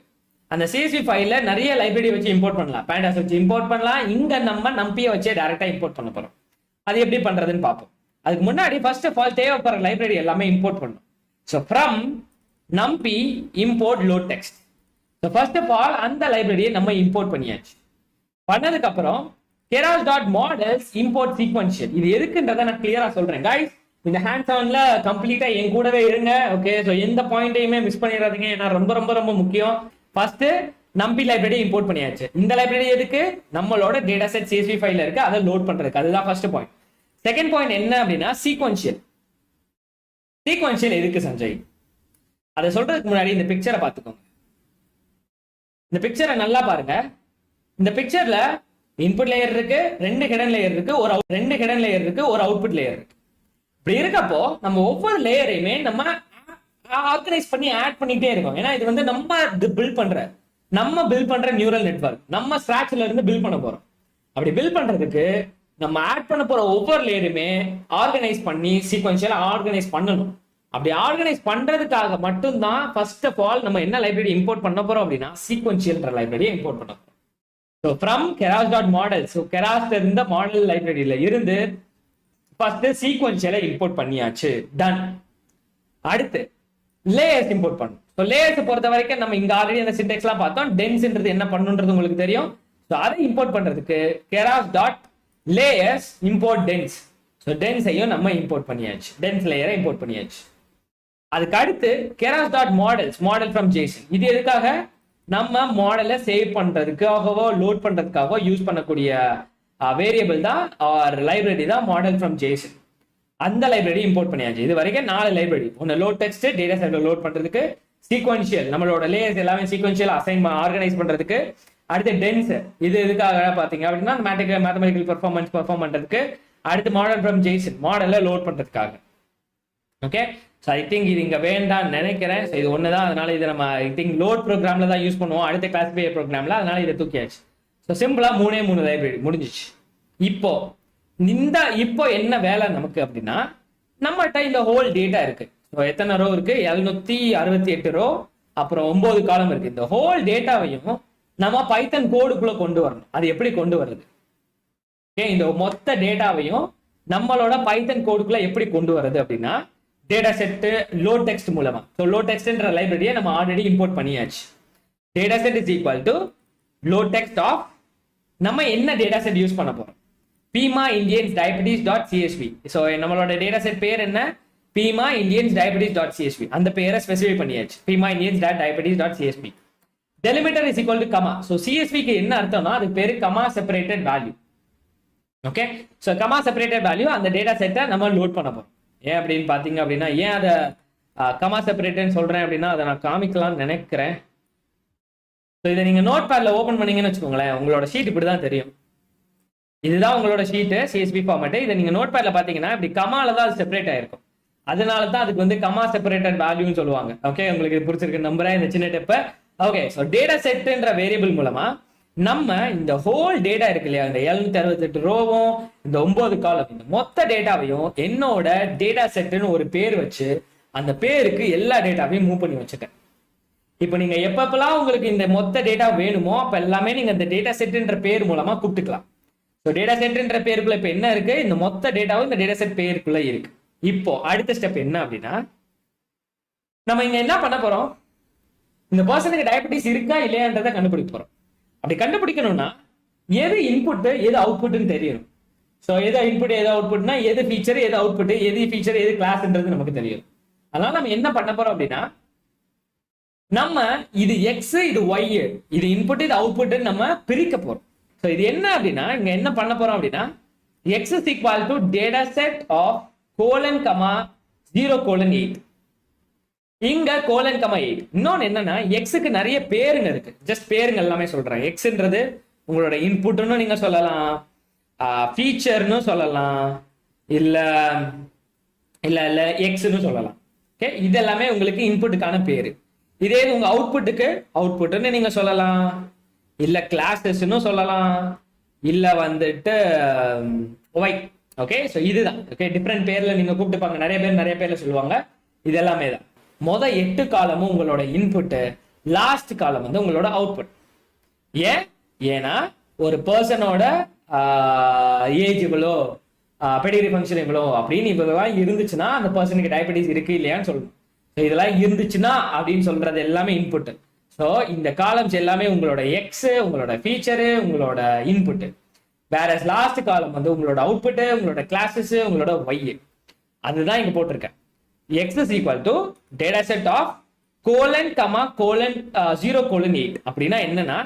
அந்த சிஎஸ்வி ஃபைல்ல நிறைய லைப்ரரி வச்சு இம்போர்ட் பண்ணலாம், பேண்டாஸ் வச்சு இம்போர்ட் பண்ணலாம். இங்க நம்ம நம்பியை வச்சே டைரக்டா இம்போர்ட் பண்ண போறோம். அது எப்படி பண்றதுன்னு பார்ப்போம். அதுக்கு முன்னாடி ஃபர்ஸ்ட் ஆஃப் ஆல் தேவைப்படுற லைப்ரரி எல்லாமே இம்போர்ட் பண்ணணும். So from numpy import load text. So first of all அந்த லைப்ரரியை நம்ம இம்போர்ட் பண்ணியாச்சு. பண்ணதுக்கு அப்புறம் keras.models import sequential இது எதுக்குன்றதை நான் கிளியரா சொல்றேன். guys இந்த ஹேண்ட்ஸ் ஆன்ல கம்ப்ளீட்டா என் கூடவே இருங்க. ஓகே, சோ எந்த பாயிண்டையுமே மிஸ் பண்ணிடாதீங்க, ஏன்னா ரொம்ப ரொம்ப ரொம்ப முக்கியம். ஃபர்ஸ்ட் numpy லைப்ரரி இம்போர்ட் பண்ணியாச்சு. இந்த லைப்ரரி எதுக்கு, நம்மளோட டேட்டா செட் CSV ஃபைல்ல இருக்கு, அதை லோட் பண்றதுக்கு. அதுதான் ஃபர்ஸ்ட் பாயிண்ட். செகண்ட் பாயிண்ட் என்ன அப்படின்னா சீக்வென்ஷியல். சீக்வென்ஷியல் எதுக்கு சஞ்சய், அதை சொல்றதுக்கு முன்னாடி இந்த பிக்சரை பார்த்துக்கோங்க. இந்த பிக்சரை நல்லா பாருங்க. இந்த பிக்சர்ல இன்புட் லேயர் இருக்கு, 2 ஹிடன் லேயர் இருக்கு, ஒரு அவுட்புட் லேயர் இருக்கு. இப்படி இருக்கப்போ நம்ம ஒவ்வொரு லேயரையுமே நம்ம ஆர்கனைஸ் பண்ணி ஆட் பண்ணிட்டே இருக்கோம். ஏன்னா இது வந்து நம்ம பில்ட் பண்ற நம்ம பில்ட் பண்ற நியூரல் நெட்வொர்க் நம்ம ஸ்கிராட்ச்ல இருந்து பில்ட் பண்ண போறோம். அப்படி பில்ட் பண்றதுக்கு நம்ம ஆட் பண்ண போற ஒவ்வொரு லேயருமே ஆர்கனைஸ் பண்ணி சீக்வென்ஷியலா ஆர்கனைஸ் பண்ணணும். அப்படி ஆர்கனைஸ் பண்றதுக்காக மட்டும்தான் ஃபர்ஸ்ட் ஆஃப் ஆல் நம்ம என்ன லைப்ரரி இம்போர்ட் பண்ண போறோம் அப்படின்னா சீக்வென்ஷியல்ன்ற லைப்ரரியை இம்போர்ட் பண்ண போறோம். ஸோ ஃப்ரம் keras.model, ஸோ கெராஸ்ல இருந்த மாடல் லைப்ரரியில இருந்து ஃபர்ஸ்ட் சீக்வென்ஷியலை இம்போர்ட் பண்ணியாச்சு, டன். அடுத்து லேயர்ஸ் இம்போர்ட் பண்ணும். ஸோ லேயர்ஸ் பொறுத்த வரைக்கும் நம்ம இங்க ஆல்ரெடி அந்த சின்டெக்ஸ்லாம் பார்த்தோம். டென்ஸ்ன்றது என்ன பண்ணுன்றது உங்களுக்கு தெரியும். ஸோ அதை இம்போர்ட் பண்றதுக்கு keras.layers import dense. ஸோ டென்ஸையும் நம்ம இம்போர்ட் பண்ணியாச்சு, டென்ஸ் லேயரை இம்போர்ட் பண்ணியாச்சு. அதுக்கு அடுத்து keras.models, மாடல் ஃப்ரம் JSON. இது எதுக்காக? நம்ம மாடலை சேவ் பண்றதுக்காகவோ லோட் பண்றதுக்காகவோ யூஸ் பண்ணக்கூடிய வேரியபிள் தான் ஆர் லைப்ரரி தான் மாடல் ஃப்ரம் JSON. அந்த லைப்ரரி இம்போர்ட் பண்ணியாச்சு. இது வரைக்கும் 4 லைப்ரரி. ஒன்று லோட் டெக்ஸ்ட் டேட்டா செட்டை லோட் பண்றதுக்கு, சீக்வென்ஷியல் நம்மளோட லேயர்ஸ் எல்லாமே சீக்வென்ஷியல் அசைன் ஆர்கனைஸ் பண்றதுக்கு, அடுத்து டென்ஸ் இது எதுக்காக பாத்தீங்க அப்படின்னா மேத்தமெட்டிக்கல் பெர்ஃபார்மன்ஸ் பெர்ஃபார்ம் பண்றதுக்கு, அடுத்து மாடல் ஃப்ரம் JSON மாடலை லோட் பண்றதுக்காக. ஓகே, ஸோ ஐ திங்க் இது இங்கே வேண்டாம்னு நினைக்கிறேன். ஸோ இது ஒன்று தான், அதனால இதை நம்ம ஐ திங்க் லோட் ப்ரோக்ராமில் தான் யூஸ் பண்ணுவோம், அடுத்த கிளாசிஃபையர் ப்ரோக்ராமில், அதனால இதை தூக்கியாச்சு. ஸோ சிம்பிளாக 3 லைப்ரரி முடிஞ்சிச்சு. இப்போ என்ன வேலை நமக்கு அப்படின்னா, நம்மகிட்ட இந்த ஹோல் டேட்டா இருக்கு. ஸோ எத்தனை ரோ இருக்கு? 768 ரோ, அப்புறம் 9 காலம் இருக்கு. இந்த ஹோல் டேட்டாவையும் நம்ம பைத்தன் கோடுக்குள்ள கொண்டு வரணும். அது எப்படி கொண்டு வருது? ஓகே, இந்த மொத்த டேட்டாவையும் நம்மளோட பைத்தன் கோடுக்குள்ள எப்படி கொண்டு வருது அப்படின்னா, டேட்டா செட் லோட் டெக்ஸ்ட் மூலமா. ஸோ லோட் டெக்ஸ்ட்ன்ற லைப்ரரியை நம்ம ஆல்ரெடி இம்போர்ட் பண்ணியாச்சு. Data set is equal to load text of நம்ம என்ன டேட்டா செட் யூஸ் பண்ண போறோம், Pima Indians diabetes dot CSV. So நம்மளோட டேட்டா செட் பேர் என்ன? Pima Indians diabetes dot CSV. அந்த பேரை ஸ்பெசிஃபை பண்ணியாச்சு, Pima Indians diabetes dot CSV. Delimiter is equal to comma. So சிஎஸ்விக்கு என்ன அர்த்தம்னா அதுக்கு பேரு comma separated value. Okay, so comma separated value அந்த டேட்டா செட்டை நம்ம லோட் பண்ண போறோம். ஏன் அப்படின்னு பாத்தீங்க அப்படின்னா, ஏன் அதை கமா செப்பரேட்டட்னு சொல்றேன் அப்படின்னா, அதை நான் காமிக்கலாம்னு நினைக்கிறேன். ஸோ இதை நீங்க நோட் பேட்ல ஓப்பன் பண்ணீங்கன்னு வச்சுக்கோங்களேன், உங்களோட ஷீட் இப்படிதான் தெரியும். இதுதான் உங்களோட ஷீட்டு சிஎஸ்பி ஃபார்மேட். இதை நீங்க நோட் பேட்ல பாத்தீங்கன்னா இப்படி கமால தான் அது செப்பரேட் ஆயிருக்கும். அதனால தான் அதுக்கு வந்து கமா செப்பரேட்டட் வேல்யூன்னு சொல்லுவாங்க. ஓகே, உங்களுக்கு புரிச்சிருக்கு நம்புறேன் இந்த சின்ன டிப். ஓகே, ஸோ டேட்டா செட்ன்ற வேரியபிள் மூலமா நம்ம இந்த ஹோல் டேட்டா இருக்கு இல்லையா, இந்த 768 ரோவும் இந்த 9 காலம், இந்த மொத்த டேட்டாவையும் என்னோட டேட்டா செட்னு ஒரு பேர் வச்சு அந்த பேருக்கு எல்லா டேட்டாவையும் மூவ் பண்ணி வச்சுட்டேன். இப்போ நீங்க எப்பப்பெல்லாம் உங்களுக்கு இந்த மொத்த டேட்டா வேணுமோ அப்ப எல்லாமே நீங்க இந்த டேட்டா செட்ன்ற பேர் மூலமா கூப்பிட்டுக்கலாம். ஸோ டேட்டா செட்ன்ற பேருக்குள்ள இப்ப என்ன இருக்கு? இந்த மொத்த டேட்டாவும் இந்த டேட்டா செட் பேருக்குள்ள இருக்கு. இப்போ அடுத்த ஸ்டெப் என்ன அப்படின்னா, நம்ம இங்க என்ன பண்ண போறோம்? இந்த பர்சனுக்கு டயபெட்டிஸ் இருக்கா இல்லையான்றதை கண்டுபிடிக்க போறோம். அப்படி கண்டுபிடிக்கணும்னா எது இன்புட் எது அவுட்புட்னு தெரியணும். ஸோ எது இன்புட் எது அவுட்புட்னா எது ஃபீச்சர் எது அவுட்புட், எது ஃபீச்சர் எது கிளாஸ்ன்றது நமக்கு தெரியும். அதனால நம்ம என்ன பண்ண போறோம் அப்படின்னா, நம்ம இது எக்ஸ் இது ஒய், இது இன்புட் இது அவுட்புட் நம்ம பிரிக்க போறோம். ஸோ இது என்ன அப்படின்னா, இங்க என்ன பண்ண போறோம் அப்படின்னா, X is equal to data set of colon comma 0:8. இங்க கோலன் கமா 8. இன்னொன்னு என்னன்னா, எக்ஸுக்கு நிறைய பேருங்க இருக்கு. ஜஸ்ட் பேருங்க எல்லாமே சொல்றேன். எக்ஸ்ன்றது உங்களோட இன்புட்னு நீங்க சொல்லலாம், ஃபீச்சர்னு சொல்லலாம், இல்ல இல்ல இல்ல எக்ஸ்னு சொல்லலாம். ஓகே, இது எல்லாமே உங்களுக்கு இன்புட்டுக்கான பேரு. இதே உங்க அவுட்புட்டுக்கு அவுட்புட்னு நீங்க சொல்லலாம், இல்ல கிளாஸஸ்னு சொல்லலாம், இல்ல வந்துட்டு ஒய். ஓகே, ஸோ இதுதான். ஓகே, டிஃப்ரெண்ட் பேர்ல நீங்க கூப்பிட்டுப்பாங்க, நிறைய பேர் நிறைய பேர்ல சொல்லுவாங்க. இது எல்லாமே தான். 8 காலமும் உங்களோட இன்புட், லாஸ்ட் காலம் வந்து உங்களோட அவுட்புட். ஏன்னா ஒரு பர்சனோட ஏஜ் இவ்வளோ, பெடிகிரி ஃபங்க்ஷன் இவ்வளோ அப்படின்னு இவ்வளோலாம் இருந்துச்சுன்னா அந்த பர்சனுக்கு டயபெட்டிஸ் இருக்கு இல்லையான்னு சொல்லணும். ஸோ இதெல்லாம் இருந்துச்சுன்னா அப்படின்னு சொல்றது எல்லாமே இன்புட். ஸோ இந்த காலம்ஸ் எல்லாமே உங்களோட எக்ஸ், உங்களோட ஃபீச்சரு, உங்களோட இன்புட். வேற லாஸ்ட் காலம் வந்து உங்களோட அவுட்புட், உங்களோட கிளாஸஸ், உங்களோட ஒய். அதுதான் இங்க போட்டிருக்கேன். x is equal to data set of colon comma colon 0:8. அப்படின்னா என்னன்னா,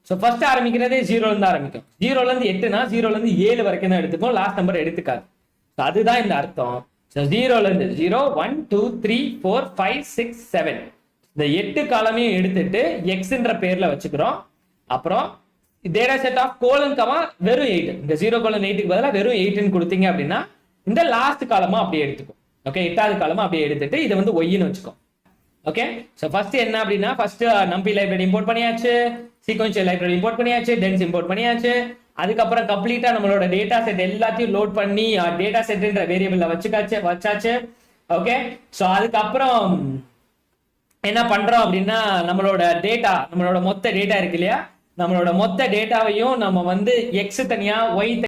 ஸோ ஃபர்ஸ்ட் ஆரம்பிக்கிறதே 0ல இருந்து ஆரம்பிக்கும். 0ல இருந்து 8னா 0ல இருந்து 7 வரைக்கும் தான் எடுத்துக்கும், லாஸ்ட் நம்பர் எடுத்துக்காது. அதுதான் இந்த அர்த்தம். ஸோ 0ல இருந்து 0 1 2 3 4 5 6 7 இந்த 8 காலமையும் எடுத்துட்டு எக்ஸ்ன்ற பேர்ல வச்சுக்கிறோம். அப்புறம் data set of colon comma வெறும் 8, இந்த 0:8க்கு பதிலாக வெறும் 8ன்னு கொடுத்தீங்க அப்படின்னா இந்த லாஸ்ட் காலமா அப்படியே எடுத்துக்கும். ஓகே, 8வது காலமா அப்படியே எடுத்துட்டு இதை வந்து ஒய்ன்னு வச்சுக்கோ. ஓகே ஸோ ஃபர்ஸ்ட் என்ன அப்படின்னா ஃபர்ஸ்ட் நம்பி லைப்ரரி இம்போர்ட் பண்ணியாச்சு, சீக்வென்ஷியல் லைப்ரரி இம்போர்ட் பண்ணியாச்சு, டென்ஸ் இம்போர்ட் பண்ணியாச்சு. அதுக்கப்புறம் கம்ப்ளீட்டா நம்மளோட டேட்டா செட் எல்லாத்தையும் லோட் பண்ணி டேட்டா செட்ன்ற வேரியபிள்ல வச்சாச்சு. ஓகே ஸோ அதுக்கப்புறம் என்ன பண்றோம் அப்படின்னா நம்மளோட மொத்த டேட்டா இருக்கு இல்லையா, நம்மளோட மொத்த டேட்டாவையும் நம்ம வந்து எக்ஸ் தனியா ஒய்